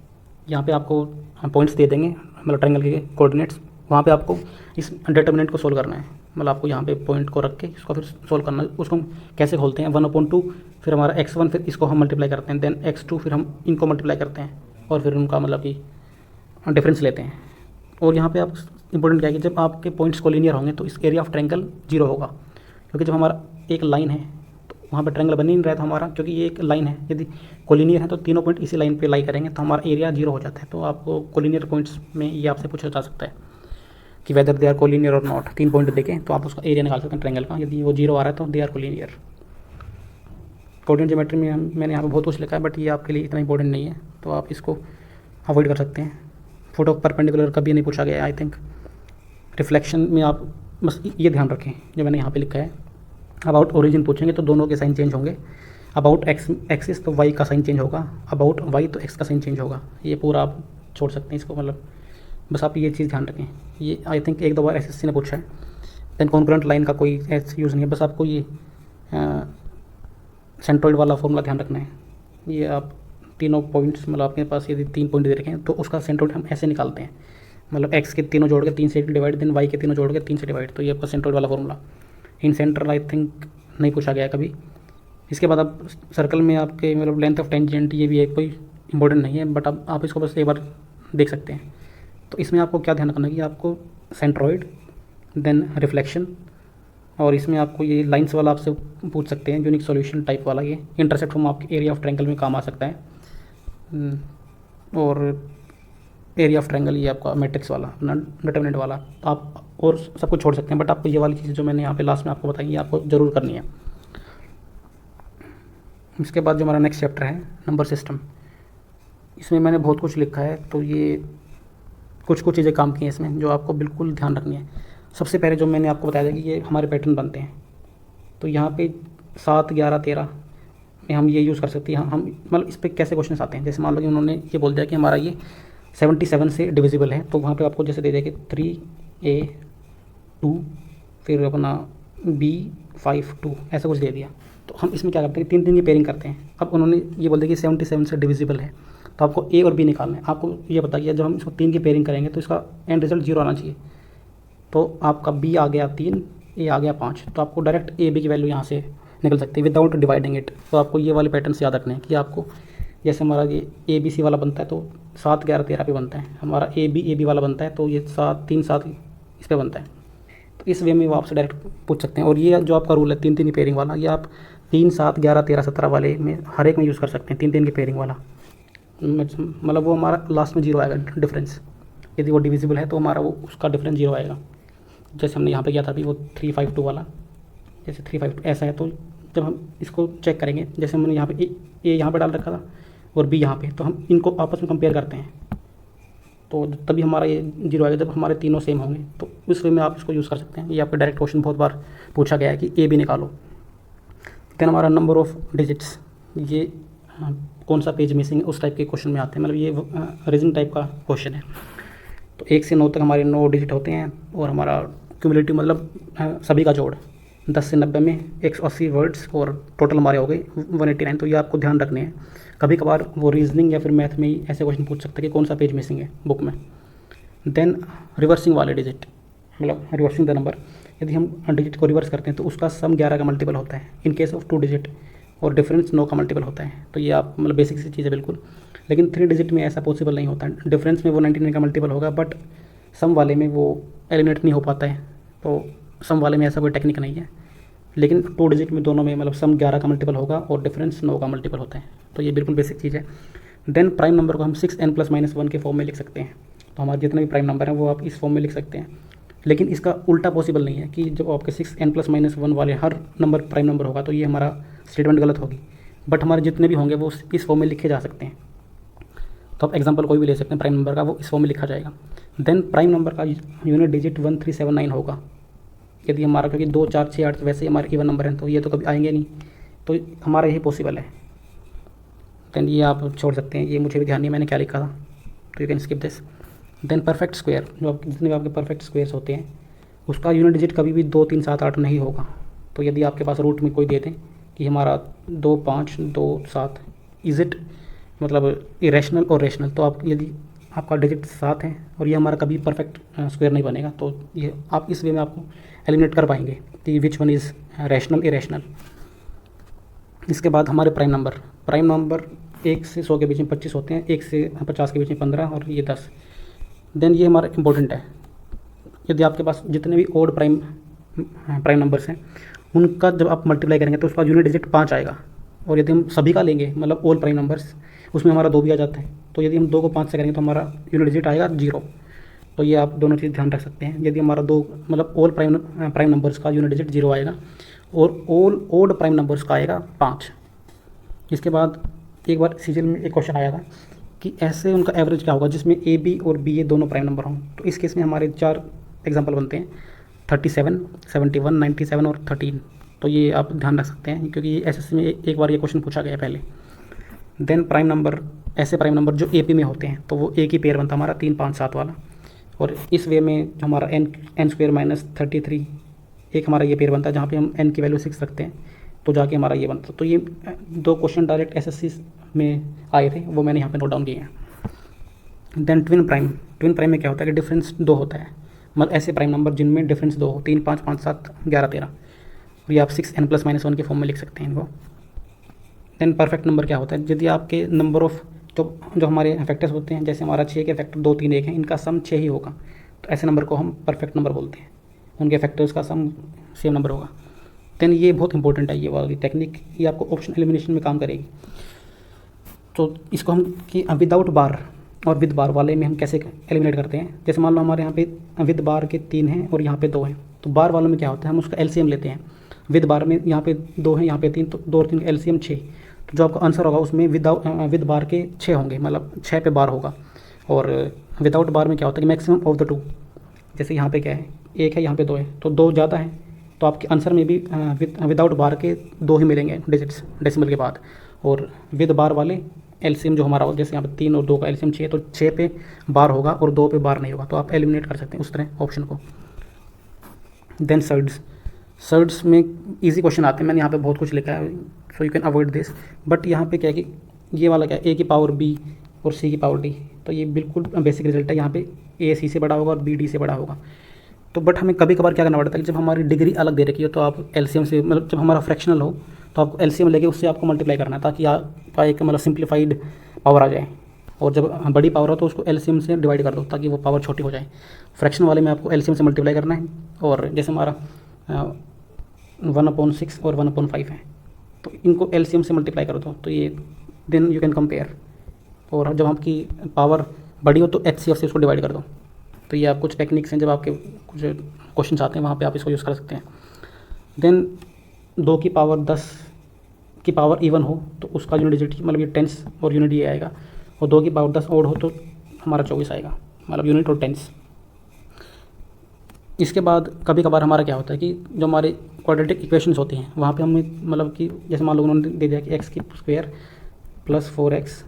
A: यहाँ पे आपको पॉइंट्स दे देंगे, मतलब ट्रायंगल के कोऑर्डिनेट्स, वहाँ पे आपको इस डिटर्मिनेंट को सोल्व करना है, मतलब आपको यहाँ पे पॉइंट को रख के इसको फिर सोल्व करना है। उसको हम कैसे खोलते हैं, 1/2, फिर हमारा x1, फिर इसको हम मल्टीप्लाई करते हैं, देन x2, फिर हम इनको मल्टीप्लाई करते हैं, और फिर उनका मतलब कि डिफरेंस लेते हैं। और यहाँ पे आप इंपॉर्टेंट क्या है कि जब आपके पॉइंट्स कोलिनियर होंगे तो इस एरिया ऑफ ट्रायंगल 0 होगा, क्योंकि जब हमारा एक लाइन है तो वहाँ पे ट्रायंगल बन ही नहीं रहा था हमारा, क्योंकि ये एक लाइन है, यदि कोलिनियर है तो तीनों पॉइंट इसी लाइन पे लाई करेंगे तो हमारा एरिया 0 हो जाता है। तो आपको कोलिनियर पॉइंट्स में ये आपसे पूछा जा सकता है कि वेदर दे आर कोलिनियर और नॉट, 3 पॉइंट देखें तो आप उसका एरिया निकाल सकते हैं ट्रायंगल का, यदि वो 0 आ रहा है तो they are collinear. Coordinate geometry में मैंने यहाँ पे बहुत कुछ लिखा है, बट ये आपके लिए इतना इंपॉर्टेंट नहीं है, तो आप इसको अवॉइड कर सकते हैं। फोटो परपेंडिकुलर कभी नहीं पूछा गया है आई थिंक। रिफ्लेक्शन में आप बस ये ध्यान रखें जो मैंने यहाँ पे लिखा है, अबाउट ओरिजिन पूछेंगे तो दोनों के साइन चेंज होंगे, अबाउट एक्स एक्सिस तो वाई का साइन चेंज होगा, अबाउट वाई तो एक्स का साइन चेंज होगा। ये पूरा आप छोड़ सकते हैं इसको, मतलब बस आप ये चीज़ ध्यान रखें। ये आई थिंक 1-2 बार एसएससी ने पूछा है। देन कॉन्करेंट लाइन का कोई ऐसा यूज़ नहीं है, बस आपको ये सेंट्रॉइड वाला फॉर्मूला ध्यान रखना है। ये आप तीनों पॉइंट्स, मतलब आपके पास यदि 3 पॉइंट दे रखे हैं तो उसका सेंट्रॉइड हम ऐसे निकालते हैं, मतलब एक्स के तीनों जोड़ के 3 से डिवाइड, देन वाई के तीनों जोड़ के 3 से डिवाइड, तो ये आपका सेंट्रॉइड वाला formula. In centre I think नहीं पूछा गया कभी। इसके बाद आप सर्कल में आपके मतलब लेंथ ऑफ टेंजेंट, ये भी एक कोई इंपॉर्टेंट नहीं है, बट अब आप इसको बस एक बार देख सकते हैं। तो इसमें आपको क्या ध्यान रखना है कि आपको सेंट्रॉइड, देन रिफ्लेक्शन, और इसमें आपको ये लाइंस वाला आपसे पूछ सकते हैं, यूनिक सॉल्यूशन टाइप वाला, ये इंटरसेप्ट फॉर्म आपके एरिया ऑफ ट्रायंगल में काम आ सकता है। और एरिया ऑफ ट्रायंगल ये आपका मैट्रिक्स वाला, अपना डिटर्मिनेंट वाला, तो आप और सब कुछ छोड़ सकते हैं, बट आपको ये वाली चीज़ जो मैंने यहाँ पे लास्ट में आपको बताई ये आपको ज़रूर करनी है। इसके बाद जो हमारा नेक्स्ट चैप्टर है नंबर सिस्टम, इसमें मैंने बहुत कुछ लिखा है, तो ये कुछ चीज़ें काम की हैं इसमें जो आपको बिल्कुल ध्यान रखनी है। सबसे पहले जो मैंने आपको बताया था कि ये हमारे पैटर्न बनते हैं, तो यहाँ पे 7, 11, 13 में हम ये यूज़ कर सकते हैं। हम मतलब इस पर कैसे क्वेश्चन आते हैं, जैसे मान लो कि उन्होंने ये बोल दिया कि हमारा ये 77 से डिविजिबल है, तो वहाँ पे आपको जैसे दे दिया कि 3a2 फिर अपना b5 2 ऐसा कुछ दे दिया, तो हम इसमें क्या करते हैं 3 ये पेयरिंग करते हैं। अब उन्होंने ये बोल दिया कि 77 से डिविजिबल है, तो तो आपको ए और बी निकालना है। आपको ये बताइए जब हम इसको 3 की पेयरिंग करेंगे तो इसका एंड रिजल्ट 0 आना चाहिए। तो आपका बी आ गया 3, ए आ गया 5, तो आपको डायरेक्ट ए बी की वैल्यू यहाँ से निकल सकती है विदाउट डिवाइडिंग इट। तो आपको ये वाले पैटर्न से याद रखने हैं कि आपको जैसे हमारा ये ए बी सी वाला बनता है तो 7 11 13 पे बनता है, हमारा ए बी वाला बनता है तो ये 7 3 7 इस पे बनता है। तो इस वे में वो आपसे डायरेक्ट पूछ सकते हैं। और ये जो आपका रूल है 3 3 की पेयरिंग वाला, ये आप 3 7 11 13 17 वाले में हर एक में यूज़ कर सकते हैं 3 3 की पेयरिंग वाला। मतलब वो हमारा लास्ट में 0 आएगा डिफरेंस। यदि वो डिविजिबल है तो हमारा वो उसका डिफरेंस 0 आएगा। जैसे हमने यहाँ पे किया था अभी वो 352 वाला, जैसे 352 ऐसा है। तो जब हम इसको चेक करेंगे, जैसे हमने यहाँ पे ए यहाँ पे डाल रखा था और बी यहाँ पे, तो हम इनको आपस में कंपेयर करते हैं तो तभी हमारा ये 0 आएगा जब हमारे तीनों सेम होंगे। तो उस वे में आप इसको यूज़ कर सकते हैं। ये आपका डायरेक्ट क्वेश्चन बहुत बार पूछा गया है कि ए बी निकालो। देन हमारा नंबर ऑफ़ डिजिट्स, ये कौन सा पेज मिसिंग है उस टाइप के क्वेश्चन में आते हैं, मतलब ये रीजनिंग टाइप का क्वेश्चन है। तो 1 से 9 तक हमारे 9 डिजिट होते हैं और हमारा क्यूमुलेटिव मतलब सभी का जोड़ 10 से 90 में 180 वर्ड्स और टोटल हमारे हो गए 189। तो ये आपको ध्यान रखने हैं। कभी कभार वो रीजनिंग या फिर मैथ में ही ऐसे क्वेश्चन पूछ सकते हैं कि कौन सा पेज मिसिंग है बुक में। देन रिवर्सिंग वाले डिजिट, मतलब रिवर्सिंग द नंबर, यदि हम डिजिट को रिवर्स करते हैं तो उसका सम 11 का मल्टीपल होता है इन केस ऑफ 2 डिजिट, और डिफरेंस 9 का मल्टीपल होता है। तो ये आप मतलब बेसिक सी चीज़ है बिल्कुल। लेकिन 3 डिजिट में ऐसा पॉसिबल नहीं होता है। डिफरेंस में वो 99 का मल्टीपल होगा, बट सम वाले में वो एलिमिनेट नहीं हो पाता है। तो सम वाले में ऐसा कोई टेक्निक नहीं है। लेकिन 2 डिजिट में दोनों में मतलब सम 11 का मल्टीपल होगा और डिफरेंस 9 का मल्टीपल होता है। तो ये बिल्कुल बेसिक चीज़ है। देन प्राइम नंबर को हम 6n + -1 के फॉर्म में लिख सकते हैं। तो हमारे जितने भी प्राइम नंबर हैं वो आप इस फॉर्म में लिख सकते हैं। लेकिन इसका उल्टा पॉसिबल नहीं है कि जब आपके 6n + -1 वाले हर नंबर प्राइम नंबर होगा तो ये हमारा स्टेटमेंट गलत होगी। बट हमारे जितने भी होंगे वो इस फॉर्म में लिखे जा सकते हैं। तो आप एग्जांपल कोई भी ले सकते हैं प्राइम नंबर का, वो इस फॉर्म में लिखा जाएगा। देन प्राइम नंबर का यूनिट डिजिट 1379 होगा। यदि हमारा, क्योंकि 2 4 6 8 वैसे हमारे इवन नंबर हैं तो ये तो कभी आएंगे नहीं, तो हमारा यही पॉसिबल है। देन ये आप छोड़ सकते हैं, ये मुझे भी ध्यान नहीं है मैंने क्या लिखा था, तो you can skip this. Then perfect square, जो आप जितने भी आपके परफेक्ट स्क्वायर्स होते हैं उसका यूनिट डिजिट कभी भी 2 3 7 8 नहीं होगा। तो यदि आपके पास रूट में कोई दे दें कि हमारा 2 5 2 7 इज इट मतलब इरेशनल और रेशनल, तो आप यदि आपका डिजिट 7 है और ये हमारा कभी परफेक्ट स्क्वायर नहीं बनेगा, तो ये आप इस वे में आपको एलिमिनेट कर पाएंगे कि which one is rational irrational. इसके बाद हमारे प्राइम नंबर 1 से 100 के बीच में 25 होते हैं, 1 से 50 के बीच में 15 और ये 10। देन ये हमारा इंपॉर्टेंट है, यदि आपके पास जितने भी ओड प्राइम नंबर्स हैं उनका जब आप मल्टीप्लाई करेंगे तो उसका यूनिट डिजिट 5 आएगा। और यदि हम सभी का लेंगे मतलब ऑल प्राइम नंबर्स, उसमें हमारा 2 भी आ जाता है। तो यदि हम 2 को 5 से करेंगे तो हमारा यूनिट डिजिट आएगा 0। तो ये आप दोनों चीज़ ध्यान रख सकते हैं। यदि हमारा 2 मतलब ऑल प्राइम नंबर्स का यूनिट डिजिट 0 आएगा और ऑल ओड प्राइम नंबर्स का आएगा 5। इसके बाद एक बार सीजन में एक क्वेश्चन आया था कि ऐसे उनका एवरेज क्या होगा जिसमें ए बी और बी ये दोनों प्राइम नंबर हों। तो इस केस में हमारे 4 एग्जाम्पल बनते हैं, 37 71 97 और 13। तो ये आप ध्यान रख सकते हैं क्योंकि एसएससी में एक बार ये क्वेश्चन पूछा गया पहले। देन प्राइम नंबर, ऐसे प्राइम नंबर जो एपी में होते हैं तो वो एक ही पेयर बनता है हमारा 3 5 7 वाला। और इस वे में जो हमारा n² - 33 एक हमारा ये पेयर बनता है जहाँ पे हम n की वैल्यू 6 रखते हैं तो जाके हमारा ये बनता है। तो ये 2 क्वेश्चन डायरेक्ट एसएससी में आए थे, वो मैंने यहाँ पे नोट डाउन किए हैं। देन ट्विन प्राइम में क्या होता है कि डिफरेंस 2 होता है, मतलब ऐसे प्राइम नंबर जिनमें डिफरेंस 2 हो, 3 5 5 7 11 13। और ये आप 6n + -1 के फॉर्म में लिख सकते हैं इनको। देन परफेक्ट नंबर क्या होता है, यदि आपके नंबर ऑफ जो हमारे फैक्टर्स होते हैं, जैसे हमारा 6 के फैक्टर 2 3 1 है, इनका सम 6 ही होगा, तो ऐसे नंबर को हम परफेक्ट नंबर बोलते हैं। उनके फैक्टर्स का सम सेम नंबर होगा। देन ये बहुत इंपॉर्टेंट है, ये वाली टेक्निक, ये आपको ऑप्शन एलिमिनेशन में काम करेगी। तो इसको हम कि विदाउट बार और विद बार वाले में हम कैसे एलिमिनेट करते हैं। जैसे मान लो हमारे यहाँ पे विद बार के 3 हैं और यहाँ पे 2 हैं, तो बार वालों में क्या होता है हम उसका एलसीएम लेते हैं। विद बार में यहाँ पे 2 हैं, यहाँ पे 3, तो 2 और 3 का एलसीएम 6। तो जो आपका आंसर होगा उसमें विद बार के 6 होंगे, मतलब 6 पे बार होगा। और विदाउट बार में क्या होता है कि मैक्सिमम ऑफ द 2, जैसे यहाँ पे क्या है 1 है, यहाँ पे 2 है, तो 2 ज़्यादा है, तो आपके आंसर में भी विदाउट बार के 2 ही मिलेंगे डिजिट्स डेसिमल के बाद। और विद बार वाले एलसीएम जो हमारा, जैसे यहाँ पे 3 और 2 का एलसीएम 6, तो 6 पे बार होगा और 2 पे बार नहीं होगा, तो आप एलिमिनेट कर सकते हैं उस तरह ऑप्शन को। देन सर्ड्स में इजी क्वेश्चन आते हैं, मैंने यहाँ पे बहुत कुछ लिखा है, so you can avoid this. But यहाँ पे क्या है कि ये वाला क्या है, a की पावर b और सी की पावर डी। तो ये बिल्कुल बेसिक रिजल्ट है। यहाँ पे ए सी से बड़ा होगा और बी डी से बड़ा होगा। तो बट हमें कभी कभार क्या करना पड़ता है कि जब हमारी डिग्री अलग दे रखी हो तो आप एलसीएम से, मतलब जब हमारा फ्रैक्शनल हो तो आपको एलसीएम लेके उससे आपको मल्टीप्लाई करना है, ताकि आपका एक मतलब सिंप्लीफाइड पावर आ जाए। और जब बड़ी पावर हो तो उसको एलसीएम से डिवाइड कर दो ताकि वो पावर छोटी हो जाए। फ्रैक्शन वाले में आपको एलसीएम से मल्टीप्लाई करना है। और जैसे हमारा 1/6 और 1/5 है, तो इनको एलसीएम से मल्टीप्लाई कर दो, तो ये देन यू कैन कंपेयर। और जब आपकी पावर बड़ी हो तो एचसीएफ से उसको डिवाइड कर दो। तो ये आप कुछ टेक्निक्स हैं, जब आपके कुछ क्वेश्चन आते हैं वहाँ पे आप इसको यूज़ कर सकते हैं। देन 2 की पावर 10 की पावर इवन हो तो उसका यूनिट डिजिट मतलब ये टेंस और यूनिट ये आएगा। और 2 की पावर 10 ओड हो तो हमारा 24 आएगा, मतलब यूनिट और टेंस। इसके बाद कभी कभार हमारा क्या होता है कि जो हमारे क्वाड्रेटिक इक्वेशंस होती हैं वहाँ पे हमें मतलब कि जैसे मान लो उन्होंने दे दिया कि एक्स की स्क्वायर प्लस 4x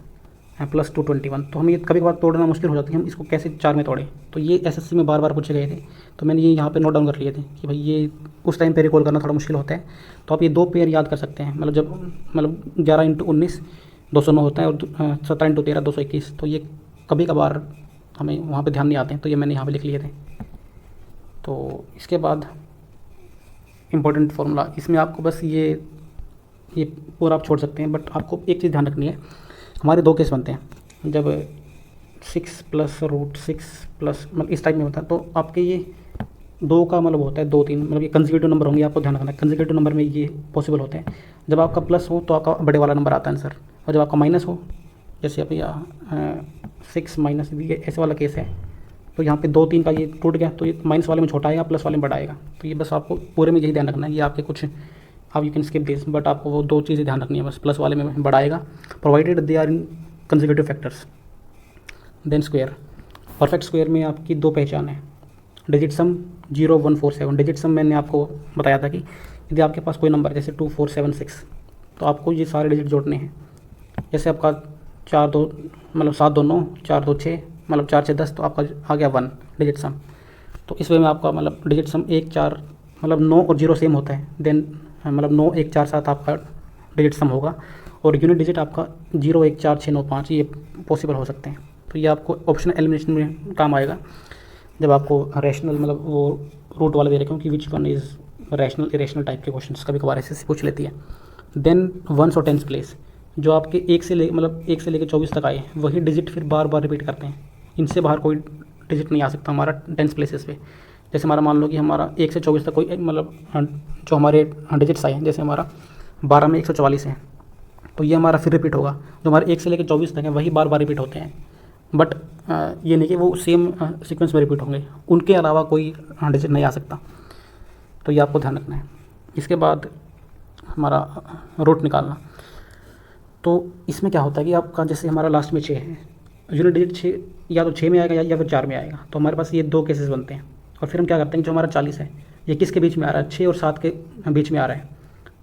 A: प्लस 221, तो हमें कभी कभार तोड़ना मुश्किल हो जाती है, हम इसको कैसे 4 में तोड़ें। तो ये एसएससी में बार बार पूछे गए थे, तो मैंने ये यहाँ पे नोट डाउन कर लिए थे कि भाई ये उस टाइम पे रिकॉल करना थोड़ा मुश्किल होता है। तो आप ये 2 पेयर याद कर सकते हैं, मतलब जब मतलब 11 × 19 209 होता है और 17 × 13 221। तो ये कभी कभार हमें वहाँ पर ध्यान नहीं आते हैं, तो ये मैंने यहाँ पर लिख लिए थे। तो इसके बाद इम्पोर्टेंट फार्मूला, इसमें आपको बस ये पूरा आप छोड़ सकते हैं, बट आपको एक चीज़ ध्यान रखनी है। हमारे 2 केस बनते हैं, जब 6 + √6 प्लस मतलब इस टाइप में होता है, तो आपके ये 2 का मतलब होता है 2 3, मतलब ये कंसेक्यूटिव नंबर होंगे, आपको ध्यान रखना है। कंसेक्यूटिव नंबर में ये पॉसिबल होते हैं। जब आपका प्लस हो तो आपका बड़े वाला नंबर आता है आंसर, और जब आपका माइनस हो, जैसे आप यहाँ 6 माइनस ये ऐसे वाला केस है, तो यहाँ पे 2 3 का ये टूट गया, तो ये माइनस वाले में छोटा आएगा, प्लस वाले में बड़ा आएगा। तो ये बस आपको पूरे में यही ध्यान रखना है। ये आपके कुछ आप you can skip this, but आपको वो 2 चीज़ें ध्यान रखनी है बस। प्लस वाले में बड़ा आएगा provided they are in consecutive factors. Then square, perfect square में आपकी 2 पहचान है। डिजिट सम 0 1 4 7। डिजिट सम मैंने आपको बताया था कि यदि आपके पास कोई नंबर जैसे 2 4 7 6, तो आपको ये सारे डिजिट जोड़ने हैं। जैसे आपका 4 2 मतलब 7 2 9, 4 2 6 मतलब 4 6 10, तो आपका आ गया 1 डिजिट सम। तो इस वे में आपका मतलब डिजिट सम 1 4 मतलब 9 और 0 सेम होता है। देन मतलब 9 1 4 7 आपका डिजिट सम होगा, और यूनिट डिजिट आपका 0 1 4 6 9 5 ये पॉसिबल हो सकते हैं। तो ये आपको ऑप्शनल एलिमिनेशन में काम आएगा, जब आपको रैशनल मतलब वो रूट वाले दे रखे हो कि which one is rational irrational type के क्वेश्चंस कभी कभार ऐसे पूछ लेती है। देन 1 और 10 प्लेस, जो आपके 1 से लेकर 24 तक आए वही डिजिट फिर बार बार रिपीट करते हैं। इनसे बाहर कोई डिजिट नहीं आ सकता हमारा 10 प्लेसेस पे। जैसे हमारा मान लो कि हमारा 1 से 24 तक कोई मतलब जो हमारे डिजिट्स आए हैं, जैसे हमारा 12 में 144 है, तो ये हमारा फिर रिपीट होगा। जो हमारे 1 से लेकर 24 तक है वही बार बार रिपीट होते हैं, बट ये नहीं कि वो सेम सीक्वेंस में रिपीट होंगे, उनके अलावा कोई डिजिट नहीं आ सकता। तो ये आपको ध्यान रखना है। इसके बाद हमारा रूट निकालना, तो इसमें क्या होता है कि आपका जैसे हमारा लास्ट में 6 है, यूनिट डिजिट 6 या तो 6 में आएगा या फिर 4 में आएगा। तो हमारे पास ये 2 केसेस बनते हैं। और फिर हम क्या करते हैं, जो हमारा 40 है ये किसके बीच में आ रहा है, 6 और 7 के बीच में आ रहा है।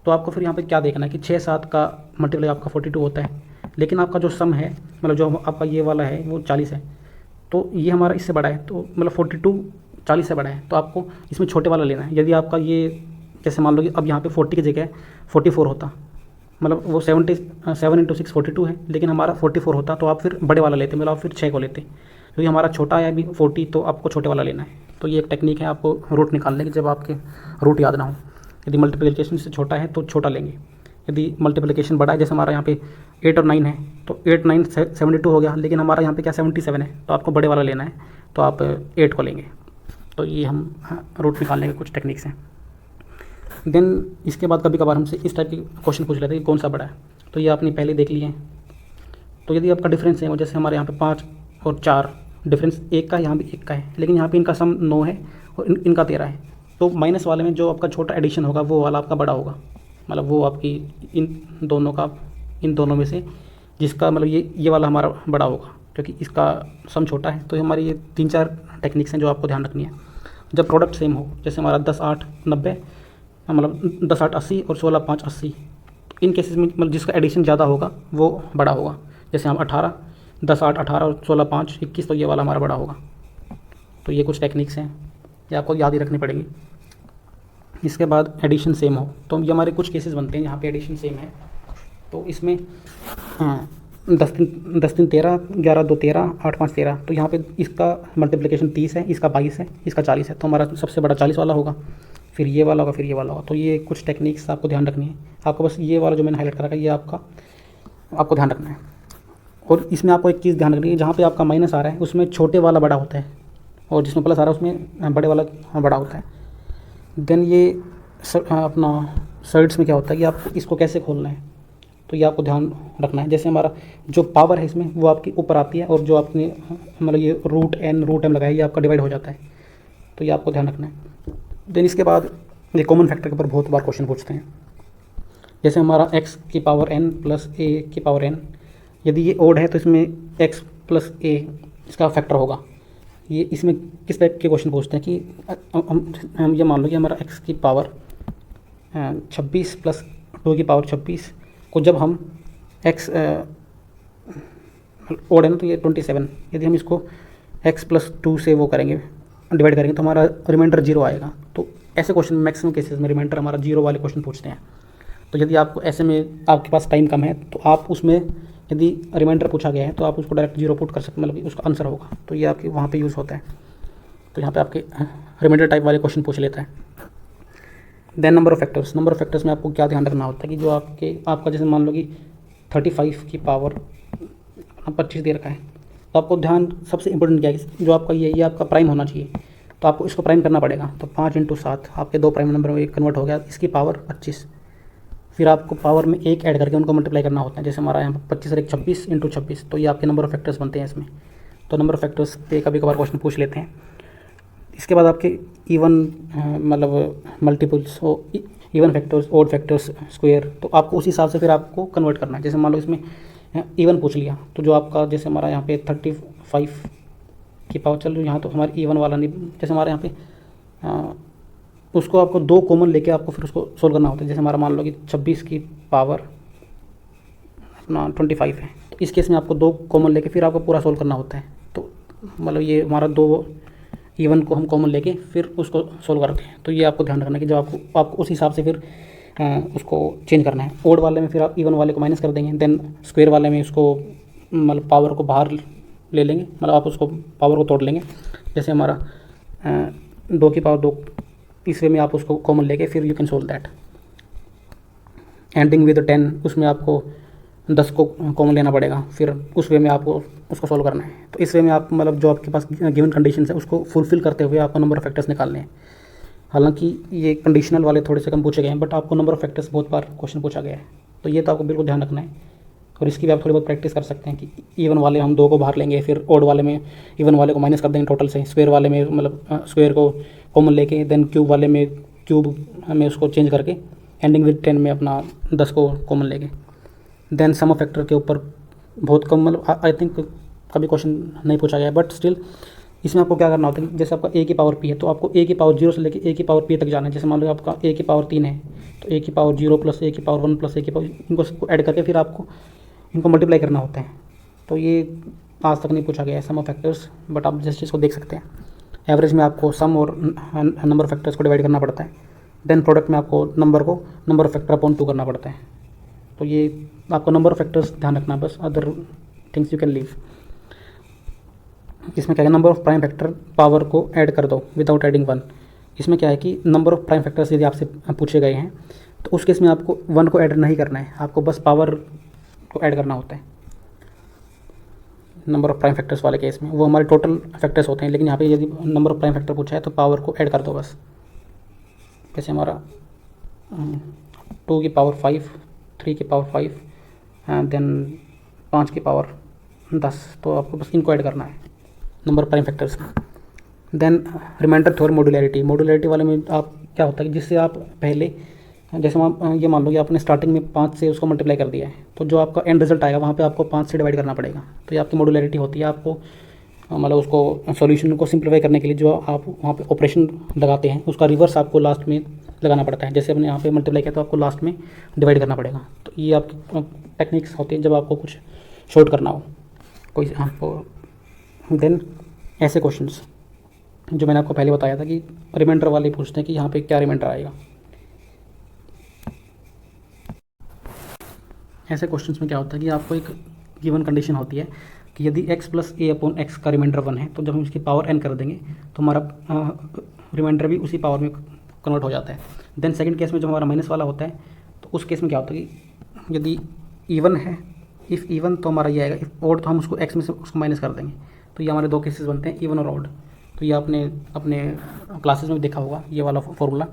A: तो आपको फिर यहाँ पे क्या देखना है कि 6 7 का मल्टीप्लाई आपका 42 होता है, लेकिन आपका जो सम है मतलब जो आपका ये वाला है वो 40 है, तो ये हमारा इससे बड़ा है, तो मतलब 42 40 से बड़ा है, तो आपको इसमें छोटे वाला लेना है। यदि आपका ये जैसे मान लो कि अब यहाँ पे 40 की जगह 44 होता, मतलब वो 7 × 6 42 है, लेकिन हमारा 44 होता, तो आप फिर बड़े वाला लेते, मतलब आप फिर 6 को लेते, क्योंकि हमारा छोटा है अभी 40, तो आपको छोटे वाला लेना है। तो ये एक टेक्निक है आपको रूट निकालने की, जब आपके रूट याद ना हो। यदि मल्टीप्लिकेशन से छोटा है तो छोटा लेंगे, यदि मल्टीप्लिकेशन बड़ा है, जैसे हमारा यहाँ पे 8 और 9 है, तो 8 9 72 हो गया, लेकिन हमारा यहाँ पे क्या 77 है, तो आपको बड़े वाला लेना है, तो आप 8 को लेंगे। तो ये हम रूट निकालने के कुछ टेक्निक्स हैं। देन इसके बाद कभी कभार हमसे इस टाइप के क्वेश्चन पूछ लेते हैं कि कौन सा बड़ा है, तो ये आपने पहले देख लिए हैं। तो यदि आपका डिफरेंस है वो जैसे हमारे यहाँ पे 5 और 4 डिफरेंस 1 का है, यहाँ भी 1 का है, लेकिन यहाँ पे इनका सम 9 है और इनका 13 है, तो माइनस वाले में जो आपका छोटा एडिशन होगा वो वाला आपका बड़ा होगा, मतलब वो आपकी इन दोनों में से जिसका मतलब ये वाला हमारा बड़ा होगा, क्योंकि इसका सम छोटा है। तो हमारी ये 3-4 टेक्निक्स हैं जो आपको ध्यान रखनी है। जब प्रोडक्ट सेम हो, जैसे हमारा 10 8 90 मतलब 10 8 80 और 16 5 80, इन केसेस में मतलब जिसका एडिशन ज़्यादा होगा वो बड़ा होगा। जैसे हम 18 10 8 18 और 16 5 21, तो ये वाला हमारा बड़ा होगा। तो ये कुछ टेक्निक्स हैं, ये आपको याद ही रखनी पड़ेगी। इसके बाद एडिशन सेम हो, तो ये हमारे कुछ केसेस बनते हैं जहाँ पे एडिशन सेम है। तो इसमें 10 3 13, 11 2 13, 8 5 13। तो यहाँ पे इसका मल्टीप्लिकेशन 30 है, इसका 22 है, इसका 40 है, तो हमारा सबसे बड़ा 40 वाला होगा, फिर ये वाला होगा, फिर ये वाला होगा। तो ये कुछ टेक्निक्स आपको ध्यान रखनी है। आपको बस ये वाला जो मैंने हाईलाइट करा है ये आपको ध्यान रखना है। और इसमें आपको एक चीज़ ध्यान रखनी है, जहाँ पे आपका माइनस आ रहा है उसमें छोटे वाला बड़ा होता है, और जिसमें प्लस आ रहा है उसमें बड़े वाला बड़ा होता है। देन ये अपना साइड्स में क्या होता है कि आपको इसको कैसे खोलना है, तो ये आपको ध्यान रखना है। जैसे हमारा जो पावर है इसमें वो आपकी ऊपर आती है, और जो आपने मतलब ये रूट m लगाया ये आपका डिवाइड हो जाता है, तो ये आपको ध्यान रखना है। देन इसके बाद ये कॉमन फैक्टर के ऊपर बहुत बार क्वेश्चन पूछते हैं। जैसे हमारा x की पावर n प्लस a की पावर n, यदि ये ओड है तो इसमें x प्लस a इसका फैक्टर होगा। ये इसमें किस टाइप के क्वेश्चन पूछते हैं कि हम ये मान लो कि हमारा x की पावर 26 प्लस 2 की पावर 26 को जब हम x ओड है ना तो ये 27, यदि हम इसको x प्लस 2 से वो करेंगे डिवाइड करेंगे तो हमारा रिमाइंडर 0 आएगा। तो ऐसे क्वेश्चन मैक्सिमम केसेस में रिमाइंडर हमारा 0 वाले क्वेश्चन पूछते हैं। तो यदि आपको ऐसे में आपके पास टाइम कम है तो आप उसमें यदि रिमाइंडर पूछा गया है तो आप उसको डायरेक्ट 0 पुट कर सकते, मतलब उसका आंसर होगा, तो ये आपके वहाँ पे यूज़ होता है। तो यहाँ पे आपके रिमाइंडर टाइप वाले क्वेश्चन पूछ लेता है। देन नंबर ऑफ फैक्टर्स में आपको क्या ध्यान रखना होता है कि जो आपका जैसे मान लो कि 35 की पावर 25 दे रखा है, तो आपको ध्यान सबसे इंपॉर्टेंट क्या है, जो आपका ये आपका प्राइम होना चाहिए, तो आपको इसको प्राइम करना पड़ेगा। तो 5 × 7 आपके 2 प्राइम नंबर में कन्वर्ट हो गया, इसकी पावर 25। फिर आपको पावर में 1 ऐड करके उनको मल्टीप्लाई करना होता है। जैसे हमारा यहाँ पर 25 और 1 26 × 26, तो ये आपके नंबर ऑफ फैक्टर्स बनते हैं इसमें। तो नंबर ऑफ फैक्टर्स पे कभी कभार क्वेश्चन पूछ लेते हैं। इसके बाद आपके इवन मतलब multiples even factors, odd factors, square, तो आपको उस हिसाब से फिर आपको कन्वर्ट करना है। जैसे मान लो इसमें इवन पूछ लिया, तो जो आपका जैसे हमारा यहाँ पे 35 की पावर, चल यहाँ तो हमारी इवन वाला नहीं, जैसे हमारे यहाँ पे उसको आपको 2 कॉमन लेके आपको फिर उसको सोल्व करना होता है। जैसे हमारा मान लो कि 26 की पावर अपना 25 है, तो इस केस में आपको 2 कॉमन लेके फिर आपको पूरा सोल्व करना होता है। तो मतलब ये हमारा 2 इवन को हम कॉमन लेके फिर उसको सोल्व करते हैं। तो ये आपको ध्यान रखना है कि जब आपको उस हिसाब से फिर उसको चेंज करना है। ओड वाले में फिर आप इवन वाले को माइनस कर देंगे, देन स्क्वायर वाले में उसको मतलब पावर को बाहर ले लेंगे, मतलब आप उसको पावर को तोड़ लेंगे। जैसे हमारा 2 की पावर 2, इस वे में आप उसको कॉमन लेके फिर you can solve that. Ending with 10, उसमें आपको 10 को कॉमन लेना पड़ेगा, फिर उस वे में आपको उसको सोल्व करना है। तो इस वे में आप मतलब जो आपके पास गिवन कंडीशन है उसको फुलफिल करते हुए आपको नंबर ऑफ फैक्टर्स निकालने हैं। हालांकि ये कंडीशनल वाले थोड़े से कम पूछे गए हैं, बट आपको नंबर ऑफ फैक्टर्स बहुत बार क्वेश्चन पूछा गया है, तो ये तो आपको बिल्कुल ध्यान रखना है। और इसकी भी आप थोड़ी बहुत प्रैक्टिस कर सकते हैं कि इवन वाले हम 2 को बाहर लेंगे, फिर ओड वाले में इवन वाले को माइनस कर देंगे टोटल से, स्क्वायर वाले में मतलब स्क्वायर को कॉमन लेके, देन क्यूब वाले में क्यूब में उसको चेंज करके, एंडिंग विद 10 में अपना 10 को कॉमन लेके। देन सम ऑफ फैक्टर के ऊपर बहुत कम, मतलब आई थिंक कभी क्वेश्चन नहीं पूछा गया है, बट स्टिल इसमें आपको क्या करना होता है कि जैसे आपका a की पावर p है, तो आपको a की पावर 0 से लेकर a की पावर p तक जाना है। जैसे मान लो आपका a की पावर 3 है, तो a की पावर 0 प्लस a की पावर 1 प्लस a की पावर, इनको ऐड करके फिर आपको इनको मल्टीप्लाई करना होता है। तो ये आज तक नहीं पूछा गया है सम ऑफ फैक्टर्स, बट आप जिस चीज़ को देख सकते हैं। एवरेज में आपको सम और नंबर ऑफ फैक्टर्स को डिवाइड करना पड़ता है। देन प्रोडक्ट में आपको नंबर ऑफ फैक्टर अपॉन 2 करना पड़ता है। तो ये आपको नंबर ऑफ फैक्टर्स ध्यान रखना, बस other things you can leave. इसमें क्या है, number of prime factor power को ऐड कर दो विदाउट एडिंग 1। इसमें क्या है कि नंबर ऑफ प्राइम फैक्टर्स यदि आपसे पूछे गए हैं तो उस केस में आपको 1 को ऐड नहीं करना है, आपको बस पावर को ऐड करना होता है। नंबर ऑफ प्राइम फैक्टर्स वाले केस में वो हमारे टोटल फैक्टर्स होते हैं, लेकिन यहाँ पे यदि नंबर ऑफ प्राइम फैक्टर पूछा है तो पावर को ऐड कर दो बस। जैसे हमारा 2 की पावर 5, 3 की पावर 5, देन 5 की पावर 10, तो आपको बस इनको ऐड करना है नंबर ऑफ प्राइम फैक्टर्स में। देन रिमाइंडर थ्योरम मॉड्यूलरिटी वाले में आप क्या होता है कि जिससे आप पहले जैसे ये मान लो कि आपने स्टार्टिंग में 5 से उसको मल्टीप्लाई कर दिया है, तो जो आपका एंड रिजल्ट आएगा वहाँ पे आपको 5 से डिवाइड करना पड़ेगा। तो ये आपकी मॉड्यूलरिटी होती है। आपको मतलब उसको सॉल्यूशन को सिंप्लीफाई करने के लिए जो आप वहाँ पे ऑपरेशन लगाते हैं उसका रिवर्स आपको लास्ट में लगाना पड़ता है। जैसे हमने यहाँ पे मल्टीप्लाई किया तो आपको लास्ट में डिवाइड करना पड़ेगा। तो ये आपकी टेक्निक्स होती हैं जब आपको कुछ शॉर्ट करना हो कोई आपको। देन ऐसे क्वेश्चंस जो मैंने आपको पहले बताया था कि रिमाइंडर वाले पूछते हैं कि यहाँ पे क्या रिमाइंडर आएगा। ऐसे क्वेश्चंस में क्या होता है कि आपको एक गिवन कंडीशन होती है कि यदि x प्लस ए अपॉन एक्स का रिमाइंडर 1 है, तो जब हम इसकी पावर n कर देंगे तो हमारा रिमाइंडर भी उसी पावर में कन्वर्ट हो जाता है। देन सेकंड केस में जब हमारा माइनस वाला होता है, तो उस केस में क्या होता है कि यदि इवन है, इफ़ इवन तो हमारा ये आएगा, इफ ऑड तो हम उसको x में से उसको माइनस कर देंगे। तो ये हमारे दो केसेस बनते हैं, इवन और ऑड। तो ये आपने अपने क्लासेस में भी देखा होगा ये वाला फॉर्मूला।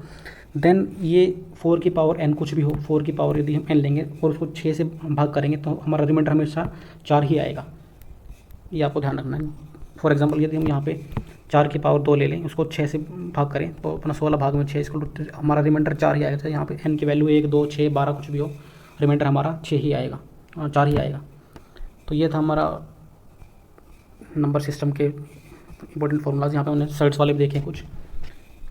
A: देन ये 4 की पावर n कुछ भी हो, 4 की पावर यदि हम n लेंगे और उसको 6 से भाग करेंगे तो हमारा रिमाइंडर हमेशा 4 ही आएगा। ये आपको ध्यान रखना है। फॉर एग्जांपल यदि हम यहाँ पे 4 की पावर 2 ले लें, उसको 6 से भाग करें तो अपना 16 भाग में 6 इसको हमारा रिमाइंडर 4 ही आएगा। तो यहाँ पे n की वैल्यू 1, 2, 6, 12 कुछ भी हो, रिमाइंडर हमारा 6 ही आएगा, 4 ही आएगा। तो ये था हमारा नंबर सिस्टम के इंपॉर्टेंट फार्मूलाज। यहाँ पे हमने सर्ट्स वाले भी देखे कुछ।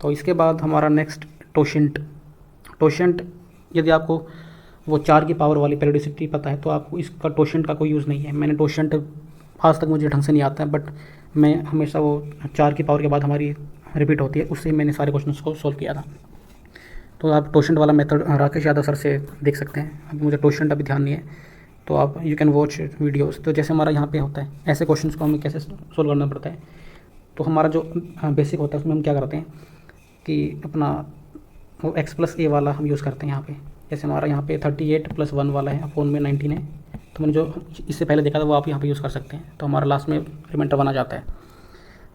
A: तो इसके बाद हमारा नेक्स्ट टोशेंट। यदि आपको वो 4 की पावर वाली पेरियोडिसिटी पता है तो आपको इसका टोशेंट का कोई यूज़ नहीं है। मैंने टोशेंट आज तक मुझे ढंग से नहीं आता है, बट मैं हमेशा वो 4 की पावर के बाद हमारी रिपीट होती है, उससे मैंने सारे क्वेश्चन को सोल्व किया था। तो आप टोशेंट वाला मेथड राकेश यादव सर से देख सकते हैं। अभी मुझे टोशेंट अभी ध्यान नहीं है, तो आप यू कैन वॉच वीडियोस। तो जैसे हमारा यहाँ पे होता है, ऐसे क्वेश्चंस को हमें कैसे सोल्व करना पड़ता है। तो हमारा जो बेसिक होता है उसमें हम क्या करते हैं कि अपना वो x प्लस ए वाला हम यूज़ करते हैं यहाँ पे। जैसे हमारा यहाँ पे 38 + 1 वाला है, अपॉन में 19 है। तो मैंने जो इससे पहले देखा था वो आप यहाँ पे यूज़ कर सकते हैं। तो हमारा लास्ट में रिमाइंडर 1 आ जाता है,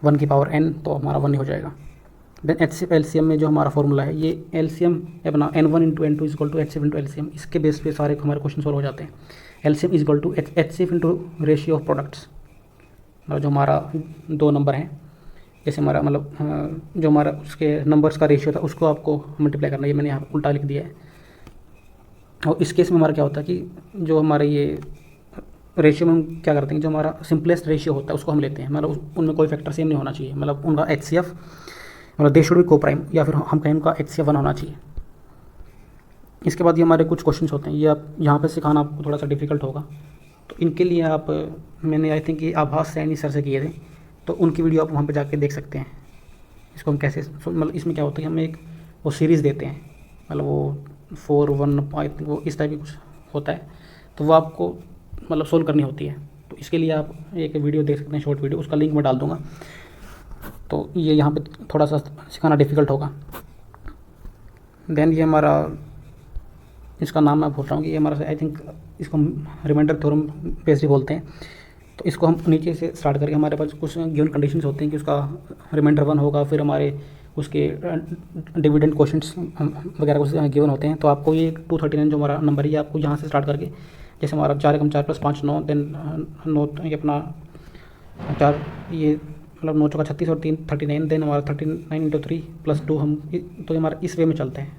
A: 1 की पावर n, तो हमारा 1 ही हो जाएगा। देन HCF LCM में जो हमारा फॉर्मूला है, ये LCM अपना n1 × n2 = HCF × LCM, इसके बेस पे सारे हमारे क्वेश्चन सोल्व हो जाते हैं। LCM = HCF × ratio of products. जो हमारा 2 नंबर हैं, जैसे हमारा मतलब जो हमारा उसके नंबर्स का रेशियो था उसको आपको मल्टीप्लाई करना है। ये मैंने यहाँ उल्टा लिख दिया है। और इस केस में हमारा क्या होता है कि जो हमारे ये रेशियो में हम क्या करते हैं, जो हमारा सिंपलेस्ट रेशियो होता है उसको हम लेते हैं। मतलब उनमें कोई फैक्टर सेम नहीं होना चाहिए, मतलब उनका HCF मतलब दे शुड बी को प्राइम, या फिर हम कहें उनका HCF 1 होना चाहिए। इसके बाद ये हमारे कुछ क्वेश्चंस होते हैं, ये आप यहाँ पे सिखाना आपको थोड़ा सा डिफिकल्ट होगा। तो इनके लिए आप मैंने आई थिंक ये आभास सैनी सर से किए थे, तो उनकी वीडियो आप वहाँ पे जाके देख सकते हैं। इसको हम कैसे मतलब इसमें क्या होता है कि हम एक वो सीरीज़ देते हैं, मतलब वो 4, 1 वो इस टाइप की कुछ होता है, तो वो आपको मतलब सोल्व करनी होती है। तो इसके लिए आप एक वीडियो देख सकते हैं, शॉर्ट वीडियो, उसका लिंक मैं डाल दूँगा। तो ये यहाँ पे थोड़ा सा सिखाना डिफ़िकल्ट होगा। देन ये हमारा, इसका नाम मैं भूल रहा हूँ कि ये हमारा आई थिंक इसको हम रिमाइंडर थ्योरम बेस्ड बोलते हैं। तो इसको हम नीचे से स्टार्ट करके हमारे पास कुछ गिवन कंडीशंस होते हैं कि उसका रिमाइंडर 1 होगा, फिर हमारे उसके डिविडेंड क्वेश्चंस वगैरह कुछ गिवन होते हैं। तो आपको ये 239 जो हमारा नंबर है, ये आपको यहाँ से स्टार्ट करके, जैसे हमारा 4 × 4 + 5 9, देन 9 ये अपना 4 ये मतलब 9 × 4 = 36 और 3 39, देन हमारा 39 × 3 + 2 हम, तो हमारा इस वे में चलते हैं।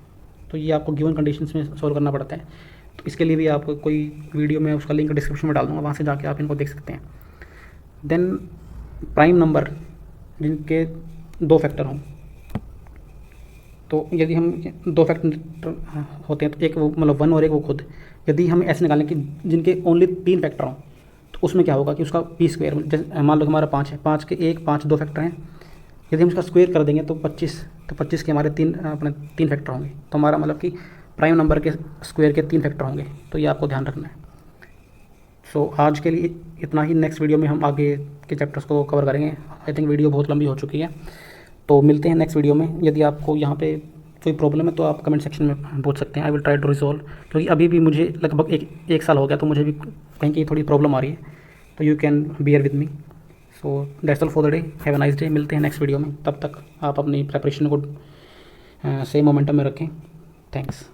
A: तो ये आपको गिवन कंडीशंस में सोल्व करना पड़ता है। तो इसके लिए भी आप कोई वीडियो में उसका लिंक डिस्क्रिप्शन में डाल दूँगा, वहाँ से जाके आप इनको देख सकते हैं। देन प्राइम नंबर जिनके 2 फैक्टर हों, तो यदि हम 2 फैक्टर होते हैं तो एक वो मतलब 1 और एक वो खुद, यदि हम ऐसे निकालें कि जिनके ओनली 3 फैक्टर हों, तो उसमें क्या होगा कि उसका p², जैसे मान लो हमारा 5 है, 5 के 1, 5 2 फैक्टर हैं, यदि हम उसका स्क्वायर कर देंगे तो 25, तो 25 के हमारे 3 फैक्टर होंगे। तो हमारा मतलब कि प्राइम नंबर के स्क्वायर के 3 फैक्टर होंगे। तो ये आपको ध्यान रखना है। सो आज के लिए इतना ही। नेक्स्ट वीडियो में हम आगे के चैप्टर्स को कवर करेंगे। आई थिंक वीडियो बहुत लंबी हो चुकी है, तो मिलते हैं नेक्स्ट वीडियो में। यदि आपको यहाँ पे कोई प्रॉब्लम है तो आप कमेंट सेक्शन में पूछ सकते हैं। I will try to resolve, क्योंकि अभी भी मुझे लगभग एक साल हो गया, तो मुझे भी कहीं कहीं थोड़ी प्रॉब्लम आ रही है। तो you can bear with me. So that's all for the day. Have a nice day. मिलते हैं नेक्स्ट वीडियो में। तब तक आप अपनी प्रेपरेशन को सही मोमेंटम में रखें। थैंक्स।